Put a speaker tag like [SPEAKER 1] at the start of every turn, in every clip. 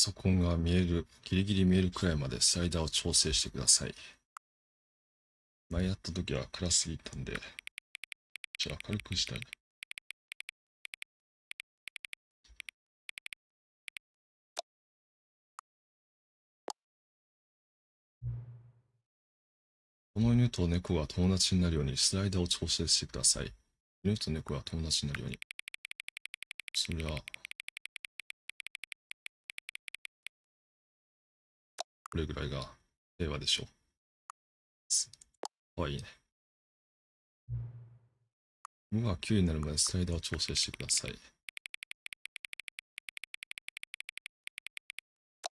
[SPEAKER 1] ソコンが見える、ギリギリ見えるくらいまでスライダーを調整してください。前やった時は暗すぎたんで、じゃあ明るくしたいな。この犬と猫が友達になるようにスライダーを調整してください。犬と猫が友達になるように。それは、これぐらいが平和でしょう。かわいいね。犬が9になるまでスライダーを調整してください。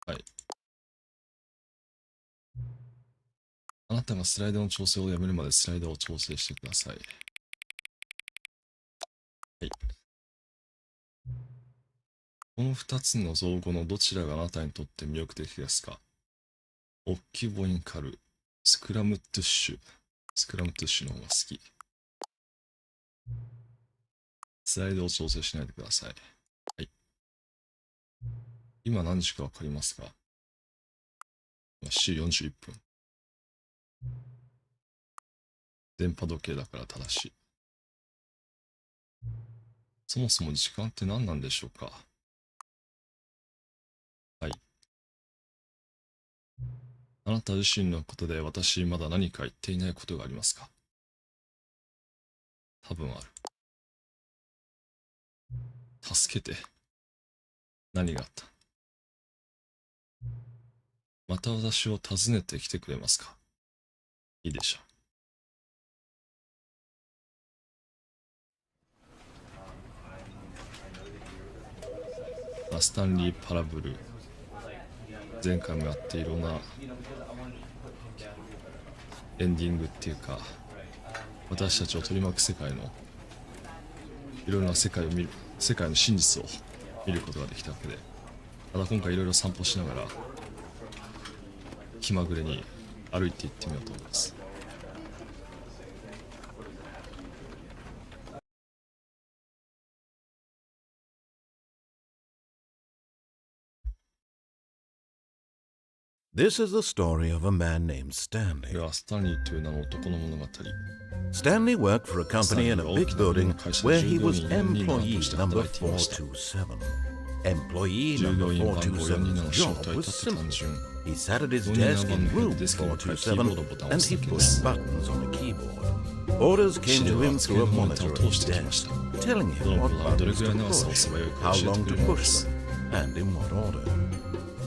[SPEAKER 1] はい。あなたがスライダーの調整をやめるまでスライダーを調整してください。はい。この2つの造語のどちらがあなたにとって魅力的ですか？オッキュボインカル、スクラムトゥッシュ。スクラムトゥッシュの方が好き。スライドを調整しないでください。はい。今何時かわかりますか？今7時41分。電波時計だから正しい。そもそも時間って何なんでしょうか？はい。あなた自身のことで私まだ何か言っていないことがありますか？多分ある。助けて。何があった？また私を訪ねてきてくれますか？いいでしょう。スタンリー・パラブル。前回もやっていろんなエンディングっていうか、私たちを取り巻く世界のいろいろな世界を見る、世界の真実を見ることができたわけで、ただ今回いろいろ散歩しながら気まぐれに歩いていってみようと思います。
[SPEAKER 2] This is the story of a man named
[SPEAKER 1] こ
[SPEAKER 2] Stanley.
[SPEAKER 1] れはスタンリーという名の男の物語。
[SPEAKER 2] Stanley worked for a company in a big building where he was employee number 427. Employee number 427's job was simple. He sat at his desk in room 427 and he pushed buttons on a keyboard. Orders came to him through a monitor at his desk, telling him what buttons to push, how long to push them, and in what order.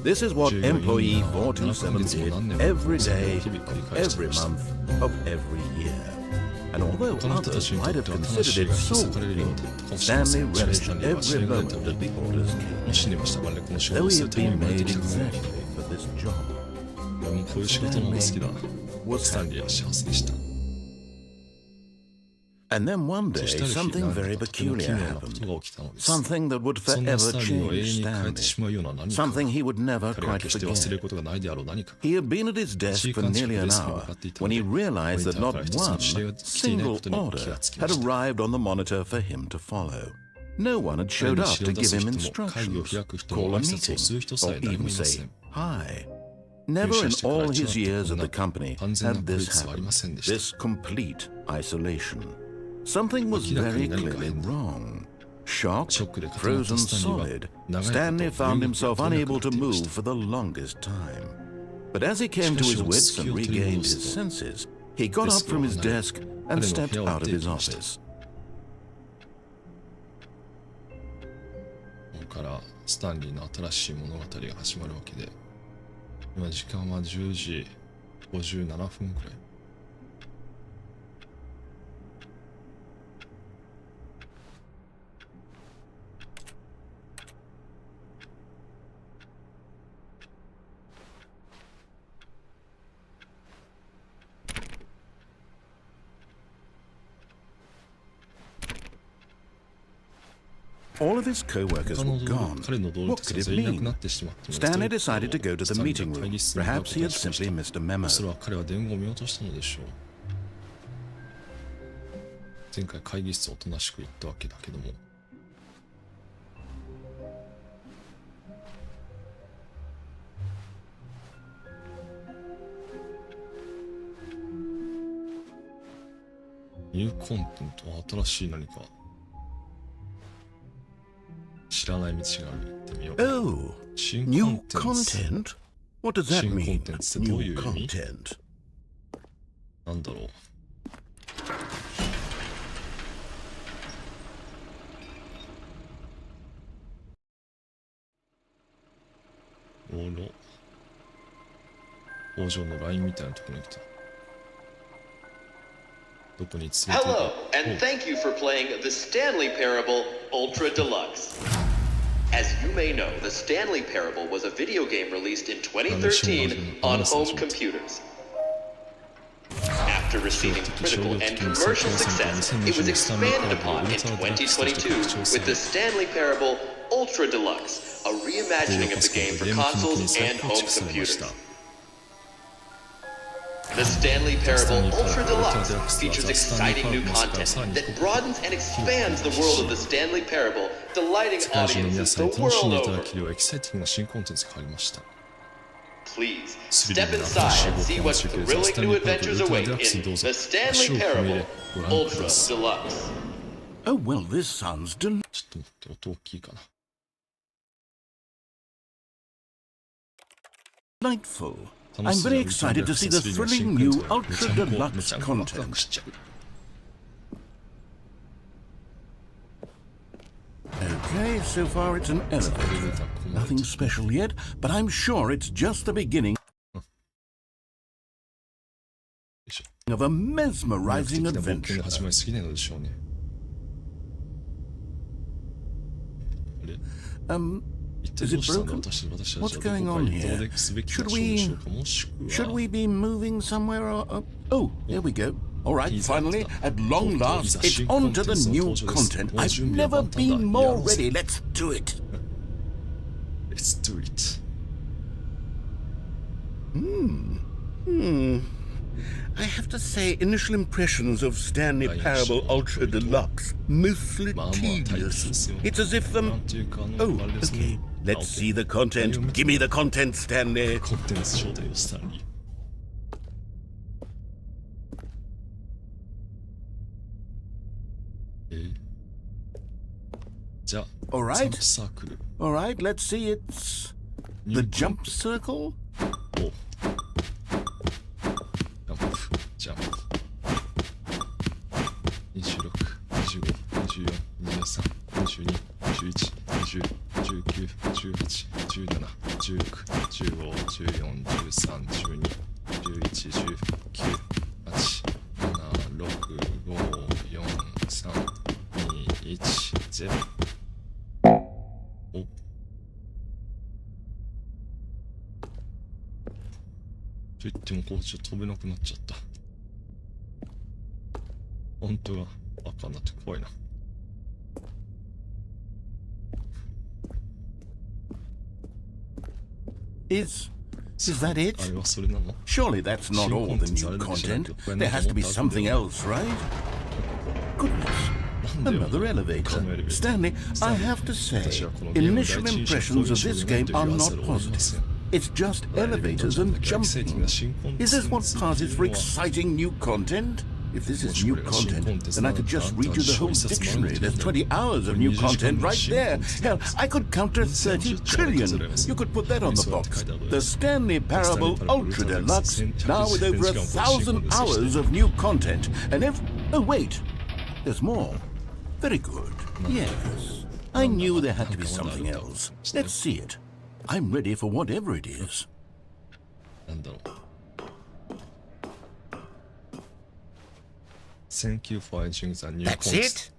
[SPEAKER 2] This is what employee 427 did every day, of every month, of every year. And although others might have considered it soul-killing, Stanley relished every moment that the orders came, as though he had been made exactly for this job. Stanley was happy. And then one day, something very peculiar happened. Something that would forever change Stanley. Something he would never quite forget. He had been at his desk for nearly an hour when he realized that not one single order had arrived on the monitor for him to follow. No one had showed up to give him instructions, call a meeting, or even say hi. Never in all his years at the company had this happened, this complete isolation. Something was very clearly wrong. Shocked, frozen solid, Stanley found himself unable to move for the longest time. But as he came to his wits and regained his senses, he got up from his desk and stepped out of his office.
[SPEAKER 1] ここからスタンリーの新しい物語が始まるわけで、今時間は10時57分くらい。
[SPEAKER 2] All of his co-workers were gone. What could it mean? Stanley decided to go to the meeting room. Perhaps he had simply missed a memo.
[SPEAKER 1] それは彼は伝言を見落としたのでしょう。前回会議室をおとなしく行ったわけだけども。 ここからスタンリーの新しい物語が始まるわけで、今時間は10時57分くらい。 この物語は彼の能力として全員亡くなってしまっている人とニューコンテント、新しい何か知らない道がある。行ってみよう。
[SPEAKER 2] Oh,
[SPEAKER 1] 新コ
[SPEAKER 2] new
[SPEAKER 1] ンテンツ。
[SPEAKER 2] content? What does that
[SPEAKER 1] 新コン
[SPEAKER 2] mean?
[SPEAKER 1] テンツってどうい
[SPEAKER 2] New
[SPEAKER 1] う意味？
[SPEAKER 2] content.
[SPEAKER 1] なんだろう。工場のラインみたいなところに来た。どこに連れて行く？
[SPEAKER 3] Hello, and thank you for playing the Stanley Parable Ultra Deluxe. As you may know, the Stanley Parable was a video game released in 2013 on home computers. After receiving critical and commercial success, it was expanded upon in 2022 with the Stanley Parable Ultra Deluxe, a reimagining of the game for consoles and home computers. The Stanley Parable Ultra Deluxe features exciting new content that broadens and expands the world of the Stanley Parable, delighting
[SPEAKER 1] 世界中の皆
[SPEAKER 3] audiences
[SPEAKER 1] さん
[SPEAKER 3] the
[SPEAKER 1] に楽しん
[SPEAKER 3] world
[SPEAKER 1] でいただ
[SPEAKER 3] over.
[SPEAKER 1] けるようエキサイティングな新コンテンツがありました。
[SPEAKER 3] Please
[SPEAKER 1] スリリン
[SPEAKER 3] step
[SPEAKER 1] グな新
[SPEAKER 3] inside
[SPEAKER 1] しい
[SPEAKER 3] and
[SPEAKER 1] 冒
[SPEAKER 3] see
[SPEAKER 1] 険を
[SPEAKER 3] what
[SPEAKER 1] してくれる
[SPEAKER 3] thrilling
[SPEAKER 1] スタン
[SPEAKER 3] new
[SPEAKER 1] リーパーブル
[SPEAKER 3] adventures
[SPEAKER 1] ウルトラ
[SPEAKER 3] await
[SPEAKER 1] デラックスに
[SPEAKER 3] in
[SPEAKER 1] どうぞ
[SPEAKER 3] the
[SPEAKER 1] 足
[SPEAKER 3] Stanley
[SPEAKER 1] を踏み入れ
[SPEAKER 3] Parable
[SPEAKER 1] ご覧く
[SPEAKER 3] Ultra
[SPEAKER 1] ださい。
[SPEAKER 3] Deluxe.
[SPEAKER 2] Oh, well, this sounds
[SPEAKER 1] ちょっと待って、音大きいかな。
[SPEAKER 2] delightful.
[SPEAKER 1] 楽
[SPEAKER 2] I'm
[SPEAKER 1] しそうな
[SPEAKER 2] very
[SPEAKER 1] ウルトラデ
[SPEAKER 2] excited
[SPEAKER 1] ラック
[SPEAKER 2] to
[SPEAKER 1] ス
[SPEAKER 2] see
[SPEAKER 1] の
[SPEAKER 2] the
[SPEAKER 1] スリリングな
[SPEAKER 2] thrilling
[SPEAKER 1] 新
[SPEAKER 2] new
[SPEAKER 1] コンテンツがめ
[SPEAKER 2] ultra
[SPEAKER 1] ちゃんこめ
[SPEAKER 2] deluxe
[SPEAKER 1] ちゃんこワクワ
[SPEAKER 2] content.
[SPEAKER 1] クしちゃう。
[SPEAKER 2] Okay, so far it's an elevator. Nothing special yet, but I'm sure it's just the beginning
[SPEAKER 1] よいしょ。
[SPEAKER 2] of a
[SPEAKER 1] 魅力
[SPEAKER 2] mesmerizing
[SPEAKER 1] 的な冒険
[SPEAKER 2] adventure.
[SPEAKER 1] が始まりすぎないのでしょうね。あれ 一体
[SPEAKER 2] is
[SPEAKER 1] ど
[SPEAKER 2] it
[SPEAKER 1] うしたんだ
[SPEAKER 2] broken?
[SPEAKER 1] 私たち
[SPEAKER 2] What's
[SPEAKER 1] はど
[SPEAKER 2] going
[SPEAKER 1] こか
[SPEAKER 2] on
[SPEAKER 1] に移動
[SPEAKER 2] here?
[SPEAKER 1] ですべきな
[SPEAKER 2] Should
[SPEAKER 1] 場所で
[SPEAKER 2] we
[SPEAKER 1] しょうか、もしく
[SPEAKER 2] should
[SPEAKER 1] は
[SPEAKER 2] we be moving somewhere or oh, there we go. All right, finally, at long last, it's on to the new content. I've never been more ready. Let's do it.
[SPEAKER 1] Let's do it.
[SPEAKER 2] I have to say, initial impressions of Stanley Parable Ultra Deluxe, mostly
[SPEAKER 1] まあまあ退屈で
[SPEAKER 2] tedious.
[SPEAKER 1] すよ。
[SPEAKER 2] It's as if
[SPEAKER 1] なんていうか
[SPEAKER 2] oh,
[SPEAKER 1] あれですね
[SPEAKER 2] okay. Let's see the content.
[SPEAKER 1] Okay.
[SPEAKER 2] Give me the content, Stanley.
[SPEAKER 1] コンテンツ招待をスタンリー。じゃあ、
[SPEAKER 2] All
[SPEAKER 1] ジャ
[SPEAKER 2] right.
[SPEAKER 1] ンプサークル。
[SPEAKER 2] All right, let's see. It's the jump circle.
[SPEAKER 1] おジャンプ。26、25、24、23、22、21、20、19、18、17、16、15、14、13、12、11、19、8、7、6、5、4、3、2、1、0。おと言ってもこうちょっと飛べなくなっちゃった。本当は赤になって怖いな。
[SPEAKER 2] Is that it?
[SPEAKER 1] あれはそれなの？
[SPEAKER 2] Surely that's not all the new content. There has to be something else, right? Goodness. Another elevator. Stanley, I have to say, initial impressions of this game are not positive. It's just elevators and jumping. Is this what passes for exciting new content? If this is new content, then I could just read you the whole dictionary. There's 20 hours of new content right there. Hell, I could count to 30 trillion. You could put that on the box. The Stanley Parable Ultra Deluxe, now with over 1,000 hours of new content. And oh wait, there's more. Very good. Yes. I knew there had to be something else. Let's see it. I'm ready for whatever it is.
[SPEAKER 1] なんだろう。Thank you for entering the new
[SPEAKER 2] That's
[SPEAKER 1] content.
[SPEAKER 2] it?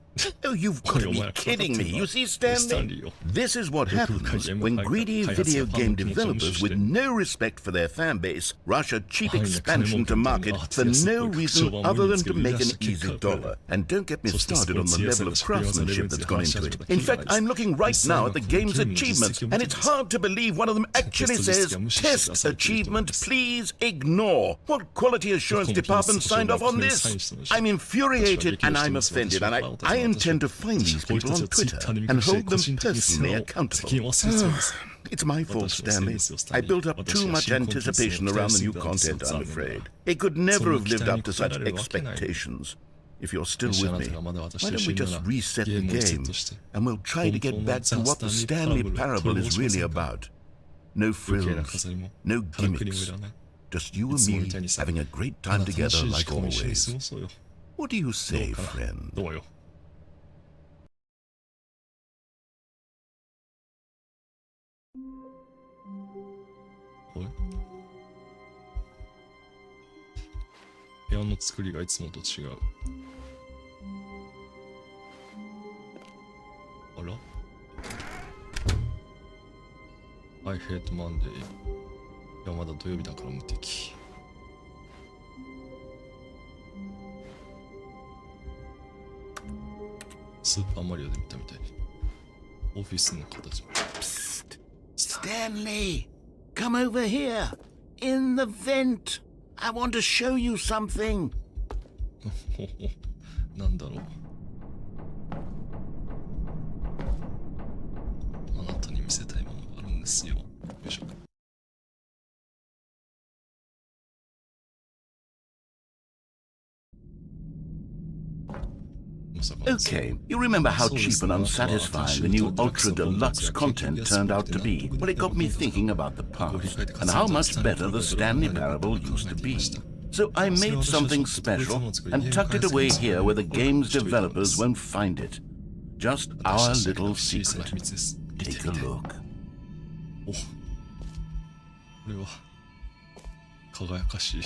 [SPEAKER 2] Oh, you've got to be kidding me. You see, Stanley, this is what happens when greedy video game developers with no respect for their fan base rush a cheap expansion to market for no reason other than to make an easy dollar. And don't get me started on the level of craftsmanship that's gone into it. In fact, I'm looking right now at the game's achievements, and it's hard to believe one of them actually says, "Test achievement, please ignore." What quality assurance department signed off on this? I'm infuriated and I'm offended, and I intend to find these people on Twitter and hold them personally accountable. It's my fault, Stanley. I built up too much anticipation around the new content, I'm afraid. It could never have lived up to such expectations. If you're still with me, why don't we just reset the game, and we'll try to get back to what the Stanley Parable is really about. No frills, no gimmicks, just you and me having a great time together like always. What do you say, friend?
[SPEAKER 1] 部屋の作りがいつもと違う。あら I hate Monday。いや、まだ土曜日だから無敵。スーパーマリオで見たみたいに。オフィスの形も。
[SPEAKER 2] Stanley, come over here. In the vent. I want to show you something.
[SPEAKER 1] なんだろう。あなたに見せたいものがあるんですよ。よいしょ。
[SPEAKER 2] Okay, you remember how cheap and unsatisfying the new Ultra Deluxe content turned out to be? Well, it got me thinking about the past and how much better the Stanley Parable used to be. So I made something special and tucked it away here where the game's developers won't find it. Just our little secret. Take a look.
[SPEAKER 1] お、これは輝かしい。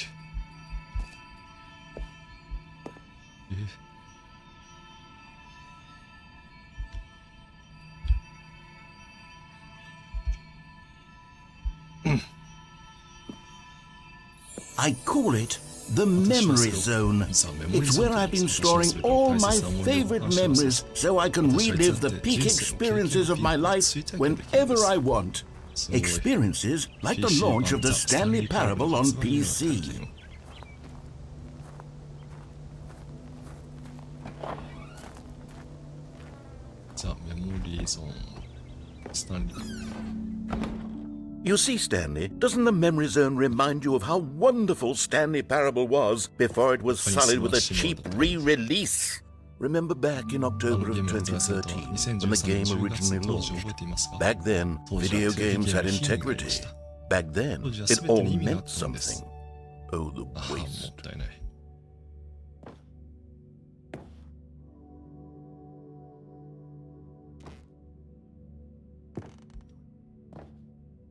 [SPEAKER 2] I call it the memory zone. It's where I've been storing all my favorite memories so I can relive the peak experiences of my life whenever I want. Experiences like the launch of the Stanley Parable on PC.
[SPEAKER 1] The memory zone. Stanley.
[SPEAKER 2] You see, Stanley, doesn't the memory zone remind you of how wonderful Stanley Parable was before it was sullied with a cheap re-release? Remember back in October of 2013, when the game originally launched? Back then, video games had integrity. Back then, it all meant something. Oh, the waste.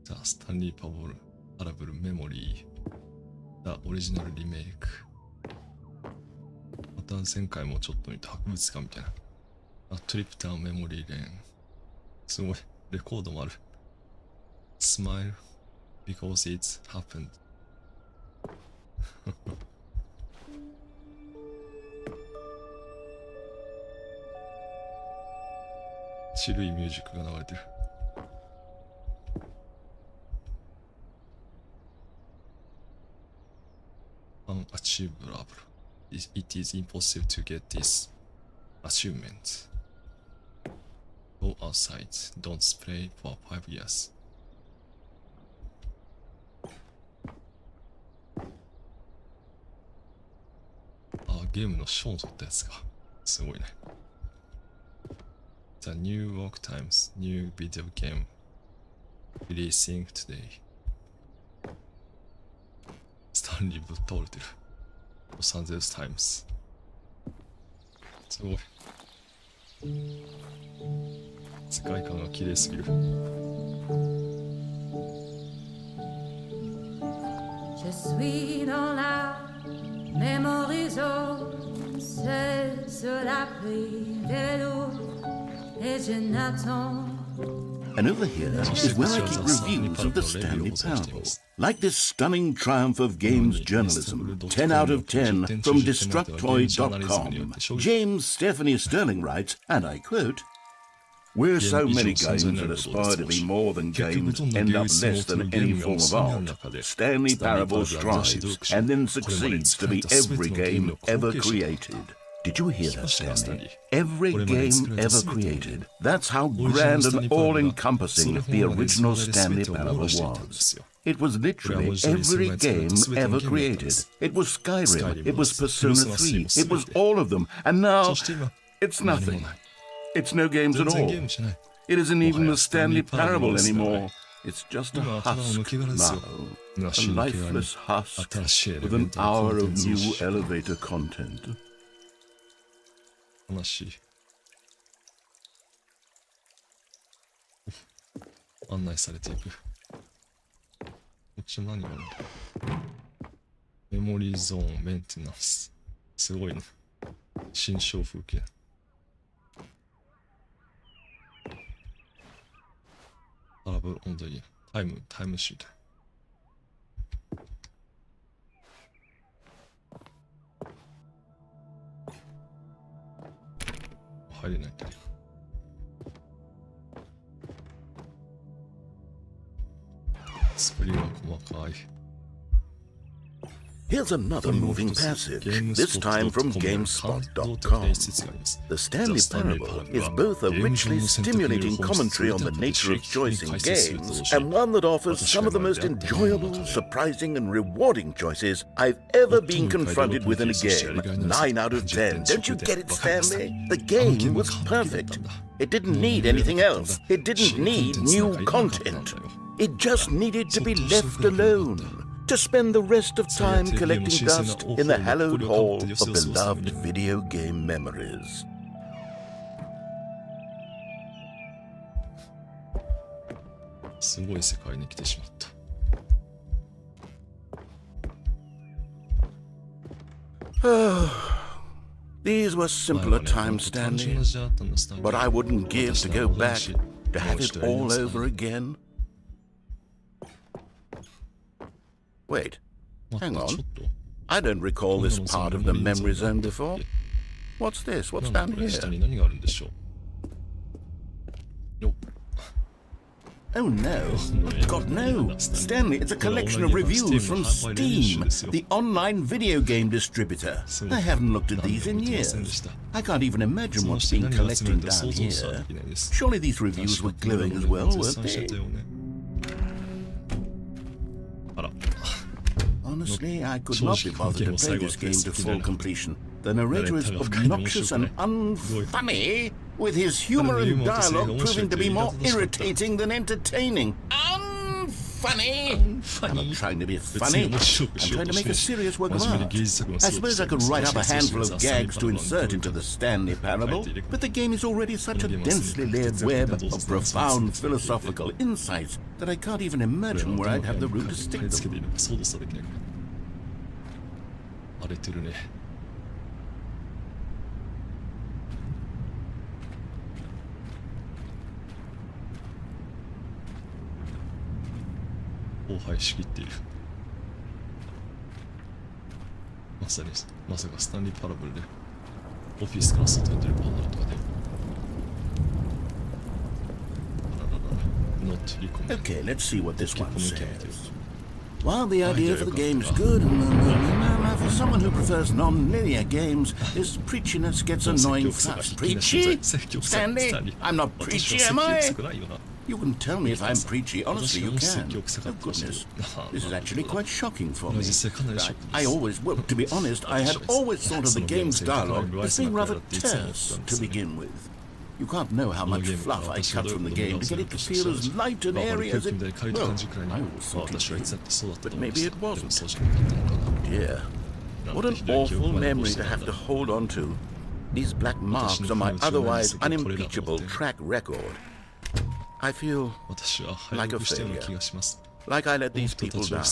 [SPEAKER 1] The Stanley Parable Memory The Original Remake また前回もちょっと見た博物館みたいなトリプターメモリーレーンすごいレコードもある Smile because it's happened 渋いミュージックが流れてるUnachievable. It is impossible to get this achievement. Go outside. Don't play for 5 years. あ、ゲームの賞を取ったやつか。すごいね。The New York Times New Video Game Releasing Today. スタンリーぶっ倒れてる。ロサンゼルスタイムズ。すごい。世界観が綺麗すぎる。
[SPEAKER 4] Je suis dans la memory zone, seul sur la privée de l'eau, et je n'attends.
[SPEAKER 2] And over here is where I keep reviews of the Stanley Parable. Like this stunning triumph of games journalism, 10 out of 10 from Destructoid.com. James Stephanie Sterling writes, and I quote, "Where so many games that aspire to be more than games end up less than any form of art, Stanley Parable strives and then succeeds to be every game ever created." Did you hear that, Stanley? Every game ever created. That's how grand and all-encompassing the original Stanley Parable was. It was literally every game ever created. It was Skyrim, it was Persona 3, it was all of them. And now, it's nothing. It's no games at all. It isn't even the Stanley Parable anymore. It's just a husk now. A lifeless husk with an hour of new elevator content.
[SPEAKER 1] 悲しい。案内されていく。こっち何があるの？メモリーゾーンメンテナンス。すごいね。新象風景。トラブルオンザイヤー。タイムシート。入れないんだ。作りが細かい。
[SPEAKER 2] Here's another moving passage, this time from GameSpot.com. The Stanley Parable is both a richly stimulating commentary on the nature of choice in games, and one that offers some of the most enjoyable, surprising, and rewarding choices I've ever been confronted with in a game. 9 out of 10. Don't you get it, Stanley? The game was perfect. It didn't need anything else. It didn't need new content. It just needed to be left alone.To spend the rest of time collecting dust in the hallowed hall of beloved video game memories.
[SPEAKER 1] すごい世界に来てしまった。
[SPEAKER 2] These were simpler times, Stanley, but I wouldn't give to go back to have it all over again.Wait, hang on. I don't recall this part of the memory zone before. What's this? What's down here? Oh no. God, no. Stanley, it's a collection of reviews from Steam, the online video game distributor. I haven't looked at these in years. I can't even imagine what's been collecting down here. Surely these reviews were glowing as well, weren't they?Honestly, I could not be bothered to play this game to full completion. The narrator is obnoxious and unfunny, with his humor and dialogue proving to be more irritating than entertaining. Unfunny! I'm not trying to be funny. I'm trying to make a serious work of art. I suppose I could write up a handful of gags to insert into the Stanley Parable, but the game is already such a densely layered web of profound philosophical insights that I can't even imagine where I'd have the room to stick them.
[SPEAKER 1] 荒れてるね。荒廃しきっている。まさかスタンリーパラブルでオフィスから外に出ることになるとかね。
[SPEAKER 2] Okay, let's see what this one says.While the idea for the game's good, for someone who prefers non-linear games, this preachiness gets annoying fast. Preachy? Stanley? I'm not preachy, am I? You can tell me if I'm preachy. Honestly, you can. Oh, goodness. This is actually quite shocking for me. Well, to be honest, I had always thought of the game's dialogue as being rather terse to begin with.You can't know how much fluff I cut from the game to get it to feel as light and airy as it... Well, I always thought it did, but maybe it wasn't. Oh dear. What an awful memory to have to hold on to. These black marks on my otherwise unimpeachable track record. I feel like a failure. Like I let these people down.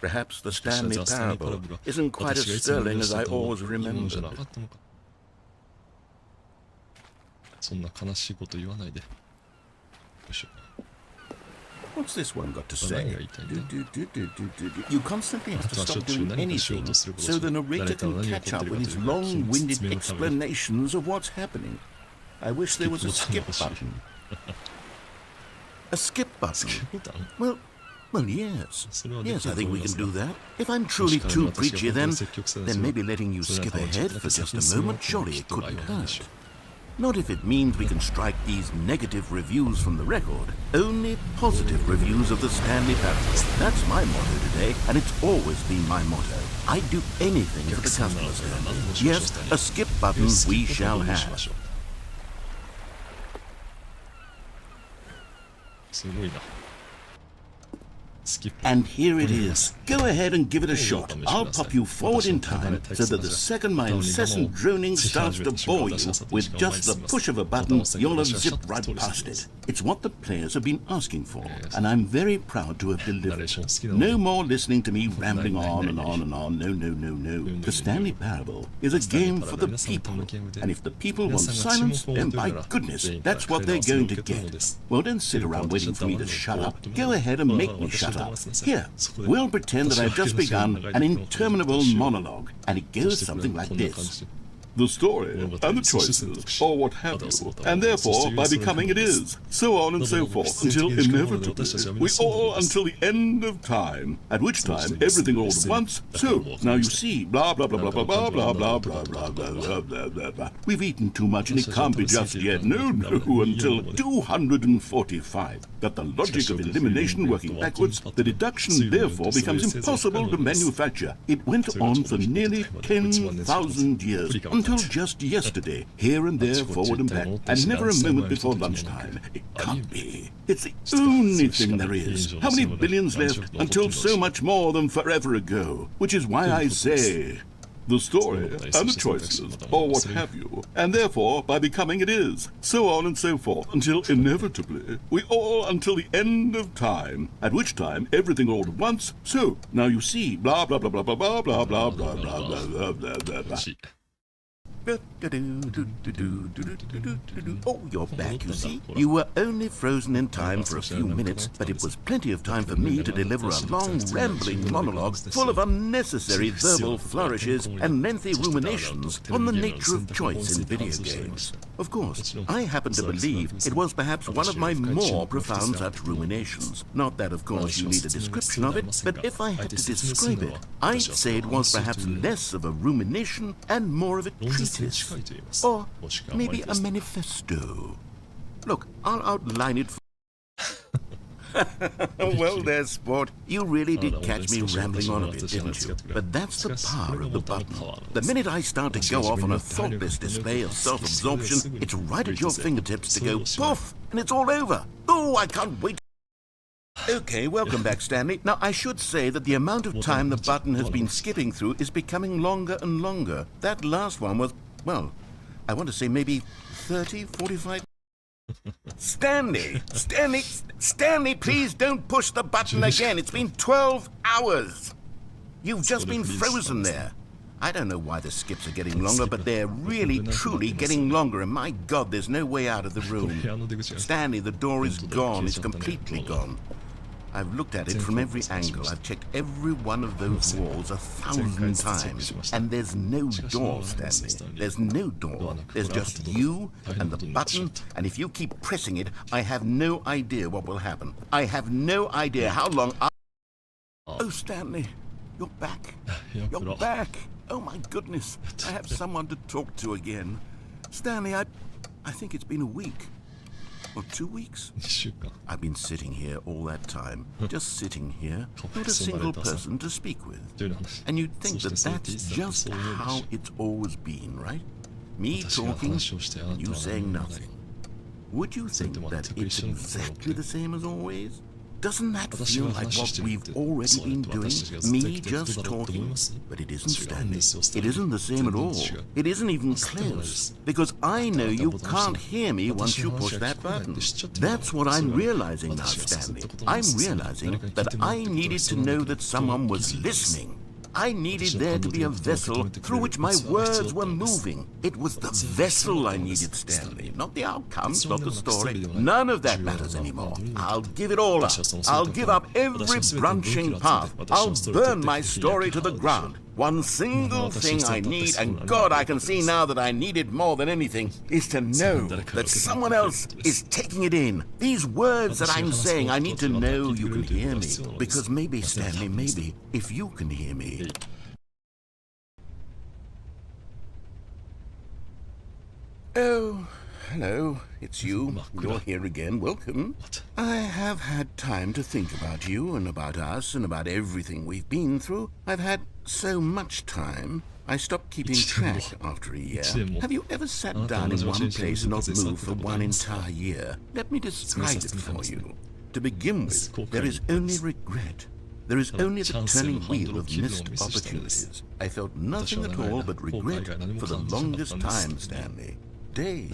[SPEAKER 2] Perhaps the Stanley Parable isn't quite as sterling as I always remembered.
[SPEAKER 1] そんな悲しいこと言わないで。よいしょ。
[SPEAKER 2] What's this one got to say? You constantly have to stop doing anything so the narrator can catch up with his long-winded explanations of what's happening. I wish there was a skip button. A skip button? Well, yes. Yes, I think we can do that. If I'm truly too preachy, then maybe letting you skip ahead for just a moment, surely it couldn't hurt. Not if it means we can strike these negative reviews from the record. Only positive reviews of the Stanley Parable. That's my motto today, and it's always been my motto. I'd do anything for the customers. Yes, a skip button we shall have.
[SPEAKER 1] すごいな。
[SPEAKER 2] And here it is. Go ahead and give it a shot. I'll pop you forward in time so that the second my incessant droning starts to bore you, with just the push of a button, you'll have zipped right past it. It's what the players have been asking for, and I'm very proud to have delivered. No more listening to me rambling on and on and on. No, no, no, no. The Stanley Parable is a game for the people, and if the people want silence, then by goodness, that's what they're going to get. Well, don't sit around waiting for me to shut up. Go ahead and make me shut up. Here, we'll pretend that I've just begun an interminable monologue, and it goes something like this. The story, and the choices, or what have you, and therefore, by becoming it is, so on and so forth, until inevitably, we all until the end of time, at which time everything all at once, so, now you see, blah blah blah blah blah blah blah blah blah blah blah blah blah blah blah. We've eaten too much and it can't be just yet, no, no, until 245. But the logic of elimination working backwards, the deduction therefore becomes impossible to manufacture. It went on for nearly 10,000 years, until just yesterday, here and there, forward and back, and never a moment before lunchtime. It can't be. It's the only thing there is. How many billions left until so much more than forever ago? Which is why I say, the story, and the choices, or what have you, and therefore, by becoming it is, so on and so forth, until inevitably, we all until the end of time, at which time everything all at once, so, now you see, blah blah blah blah blah blah blah blah blah blah blah blah blah blah. Oh, you're back, you see. You were only frozen in time for a few minutes, but it was plenty of time for me to deliver a long, rambling monologue full of unnecessary verbal flourishes and lengthy ruminations on the nature of choice in video games. Of course, I happen to believe it was perhaps one of my more profound such ruminations. Not that, of course, you need a description of it, but if I had to describe it, I'd say it was perhaps less of a rumination and more of a treatise. Or maybe a manifesto. Look, I'll outline it for well there, sport. You really did catch me rambling on a bit, didn't you? But that's the power of the button. The minute I start to go off on a thoughtless display of self-absorption, it's right at your fingertips to go poof, and it's all over. Oh, I can't wait. Okay, welcome back, Stanley. Now, I should say that the amount of time the button has been skipping through is becoming longer and longer. That last one was, well, I want to say maybe 30, 45... Stanley, please don't push the button again. It's been 12 hours. You've just been frozen there. I don't know why the skips are getting longer, but they're really, truly getting longer, and my God, there's no way out of the room. Stanley, the door is gone. It's completely gone. I've looked at it from every angle. I've checked every one of those walls 1,000 times. And there's no door, Stanley. There's no door. There's just you and the button, and if you keep pressing it, I have no idea what will happen. I have no idea how long I... Oh, Stanley, you're back. You're back. Oh, my goodness. I have someone to talk to again. Stanley, I think it's been a week. Or 2 weeks. I've been sitting here all that time, just sitting here, not a single person to speak with. And you'd think that that's just how it's always been, right? Me talking, and you saying nothing. Would you think that it's exactly the same as always? Doesn't that feel like what we've already been doing? Me just talking? But it isn't, Stanley. It isn't the same at all. It isn't even close. Because I know you can't hear me once you push that button. That's what I'm realizing now, Stanley. I'm realizing that I needed to know that someone was listening. I needed there to be a vessel through which my words were moving. It was the vessel I needed, Stanley, not the outcome, not the story. None of that matters anymore. I'll give it all up. I'll give up every branching path. I'll burn my story to the ground. One single thing I need, and God, I can see now that I need it more than anything, is to know that someone else is taking it in. These words that I'm saying, I need to know you can hear me. Because maybe, Stanley, maybe, if you can hear me. Oh, hello. It's you. You're here again. Welcome. I have had time to think about you and about us and about everything we've been through. I've had so much time. I stopped keeping track after a year. Have you ever sat down in one place and not moved for one entire year? Let me describe it for you. To begin with, there is only regret. There is only the turning wheel of missed opportunities. I felt nothing at all but regret for the longest time, Stanley. Days,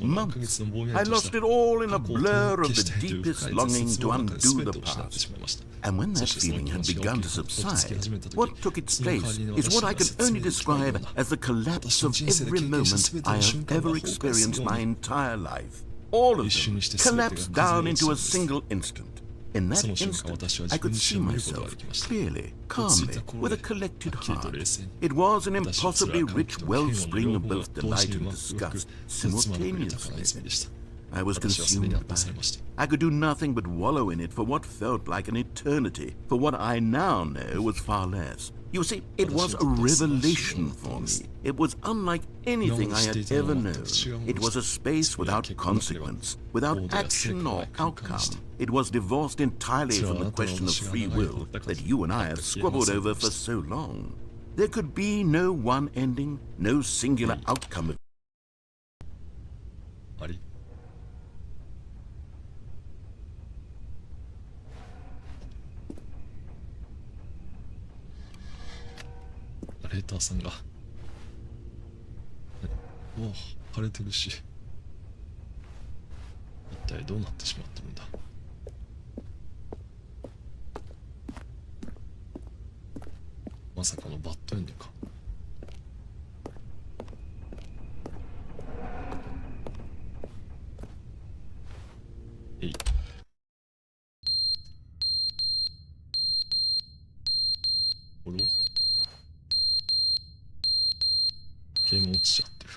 [SPEAKER 2] months. I lost it all in a blur of the deepest longing to undo the past. And when that feeling had begun to subside, what took its place is what I could only describe as the collapse of every moment I have ever experienced my entire life. All of them collapsed down into a single instant. In that instant, I could see myself clearly, calmly, with a collected heart. It was an impossibly rich wellspring of both delight and disgust simultaneously. I was consumed by it. I could do nothing but wallow in it for what felt like an eternity, for what I now know was far less. You see, it was a revelation for me. It was unlike anything I had ever known. It was a space without consequence, without action or outcome. It was divorced entirely from the question of free will that you and I have squabbled over for so long. There could be no one ending, no singular outcome of
[SPEAKER 1] ナレーターさんがもう腫れてるし、一体どうなってしまってるんだ。まさかのバッドエンドか。えい。おろ？ゲーム落ちちゃってる。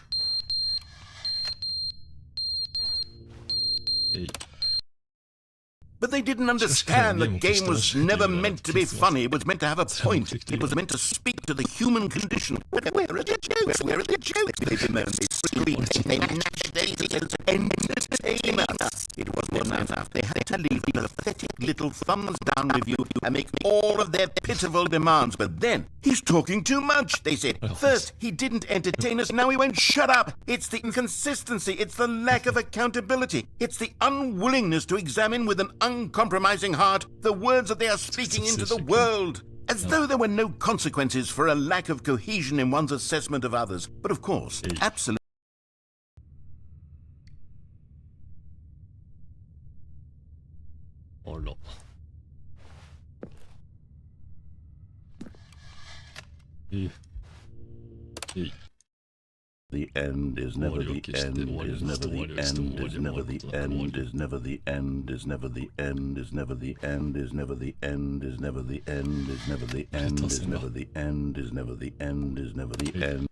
[SPEAKER 1] えい。
[SPEAKER 2] But they didn't understand the game was never meant to be funny. It was meant to have a point. It was meant to speak to the human condition. Where are the jokes? Where are the jokes? They bemoaned, they screamed, they gnashed their teeth. Entertain us. It wasn't enough. They had to leave the pathetic little thumbs down review and make all of their pitiful demands. But then, he's talking too much, they said. First, he didn't entertain us. Now he won't shut up. It's the inconsistency. It's the lack of accountability. It's the unwillingness to examine with an uncompromising heart the words that they are speaking into the world, as though there were no consequences for a lack of cohesion in one's assessment of others. But of course, absolutely.
[SPEAKER 1] あら。
[SPEAKER 2] The end is never the end, is never the end, is never the end, is never the end, is never the end, is never the end, is never the end, is never the end, is never the end, is never the end, is never the end, is never the end.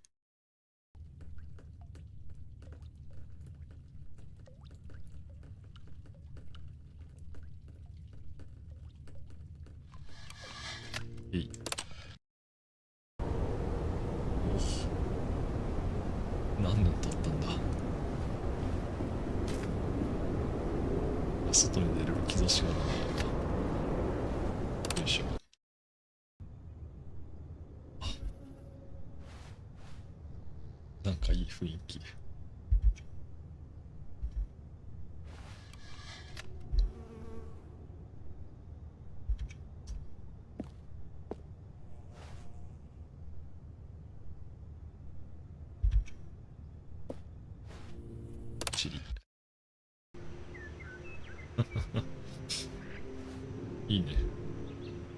[SPEAKER 1] いいね。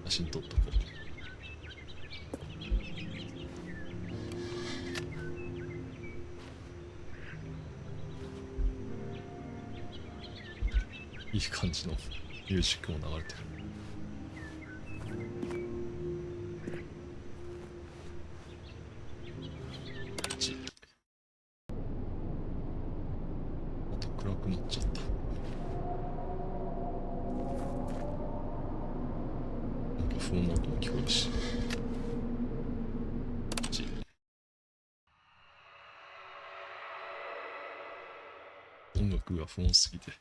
[SPEAKER 1] 写真撮っとこう。いい感じのミュージックも流れてる。あと暗くなっちゃった。不穏な音も聞こえるし。読が不穏すぎて。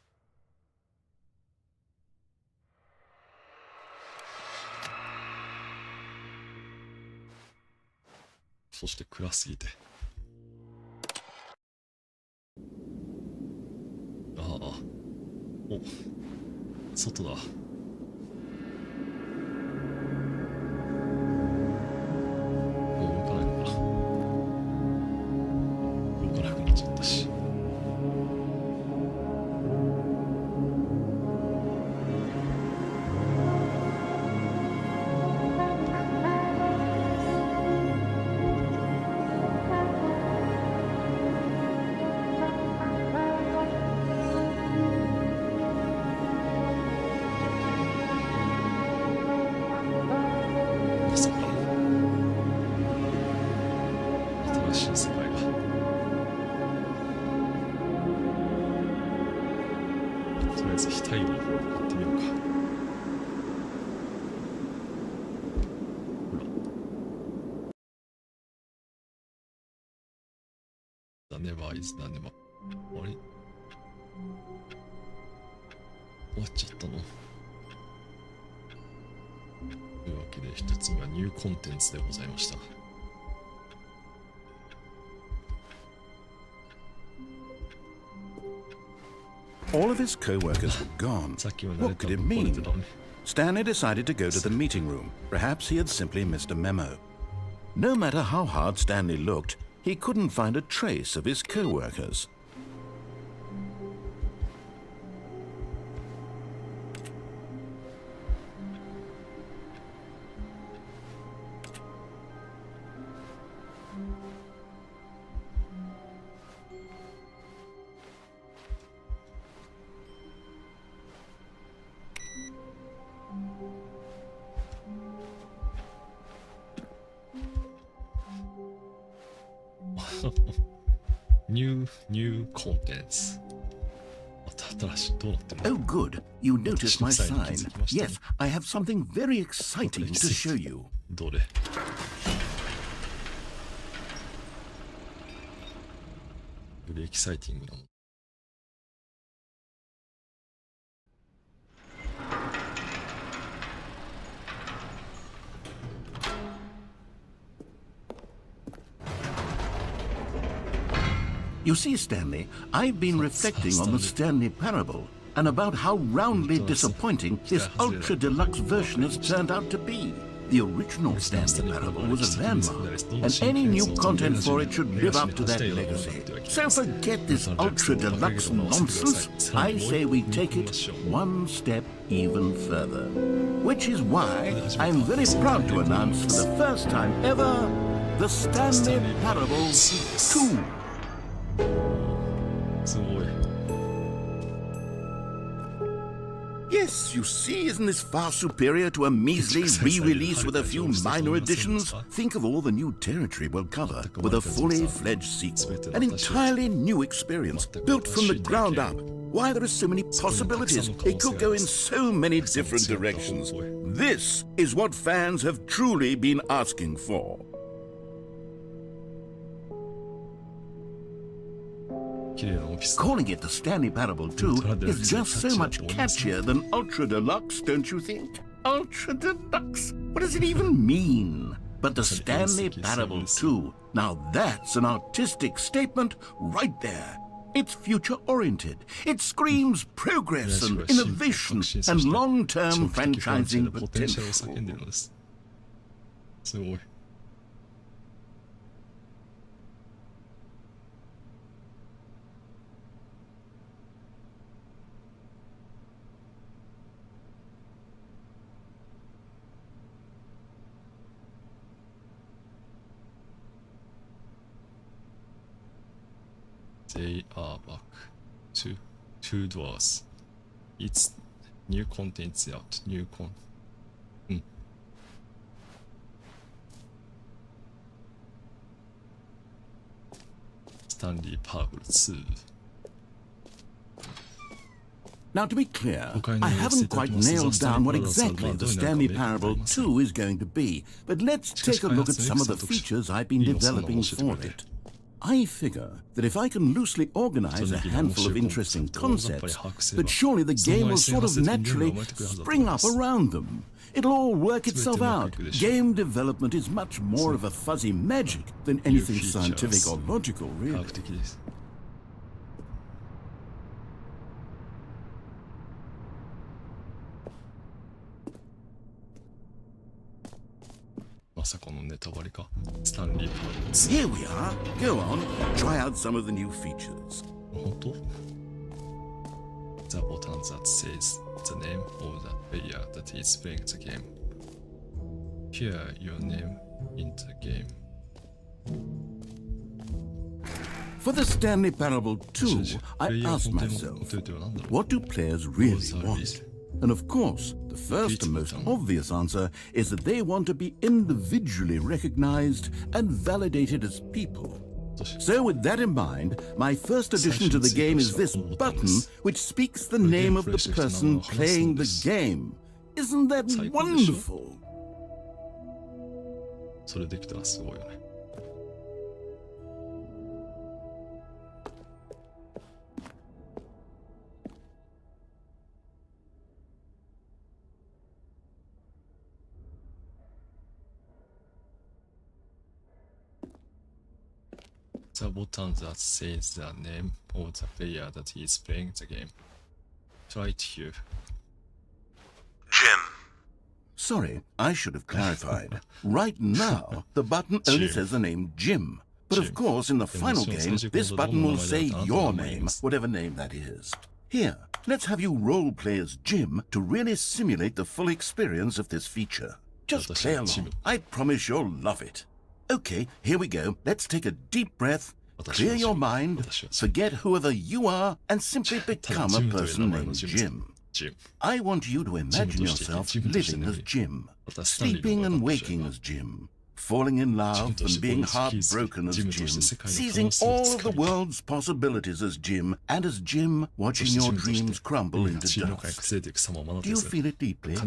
[SPEAKER 1] そして暗すぎて。ああ、お、外だ。ネバーイズだね、あれ終わっちゃったの。というわけで一つ目はニューコンテンツでございました。
[SPEAKER 2] All of his co-workers were gone. What could it mean? Stanley decided to go to the meeting room. Perhaps he had simply missed a memo. No matter how hard Stanley looked, he couldn't find a trace of his co-workers.
[SPEAKER 1] New contents.
[SPEAKER 2] Oh, good. You noticed my sign. Yes, I have something very exciting to show you.
[SPEAKER 1] どれ？よりエキサイティングなもの。
[SPEAKER 2] You see, Stanley, I've been reflecting on the Stanley Parable and about how roundly disappointing this ultra-deluxe version has turned out to be. The original Stanley Parable was a landmark, and any new content for it should live up to that legacy. So forget this ultra-deluxe nonsense. I say we take it one step even further. Which is why I'm very proud to announce for the first time ever, the Stanley Parable 2. Yes, you see, isn't this far superior to a measly re-release with a few minor additions? Think of all the new territory we'll cover with a fully fledged sequel. An entirely new experience, built from the ground up. Why, there are so many possibilities. It could go in so many different directions. This is what fans have truly been asking for. Calling it the Stanley Parable 2 is just so much catchier than Ultra Deluxe, don't you think? Ultra Deluxe? What does it even mean? But the Stanley Parable 2, now that's an artistic statement right there. It's future-oriented. It screams progress and innovation and long-term franchising potential.
[SPEAKER 1] They are back. Two doors. It's new contents out. New con. Stanley Parable 2.
[SPEAKER 2] Now, to be clear, I haven't quite nailed down what exactly the Stanley Parable 2 is going to be, but let's take a look at some of the features I've been developing for it. I figure that if I can loosely organize a handful of interesting concepts, that surely the game will sort of naturally spring up around them. It'll all work itself out. Game development is much more of a fuzzy magic than anything scientific or logical, really.
[SPEAKER 1] まさかのネタバレか。スタンリー・パーブルズ。
[SPEAKER 2] Here we are. Go on, try out some of the new features.
[SPEAKER 1] 本当 The button that says the name of the player that is playing the game. Hear your name in the game.
[SPEAKER 2] For the Stanley Parable 2, I asked myself, what do players really want? And of course, the first and most obvious answer is that they want to be individually recognized and validated as people. So with that in mind, my first addition to the game is this button which speaks the name of the person playing the game. Isn't that wonderful?
[SPEAKER 1] それできたらすごいよね。The button that says the name of the player that is playing the game. Try it here.
[SPEAKER 2] Jim. Sorry, I should have clarified. Right now, the button only says the name Jim. But of course, in the final game, this button will say your name, whatever name that is. Here, let's have you role-play as Jim to really simulate the full experience of this feature. Just play along. I promise you'll love it. Okay, here we go. Let's take a deep breath, clear your mind, forget whoever you are, and simply become a person named Jim. I want you to imagine yourself living as Jim, sleeping and waking as Jim, falling in love and being heartbroken as Jim, seizing all of the world's possibilities as Jim, and as Jim watching your dreams crumble into dust. Do you feel it deeply?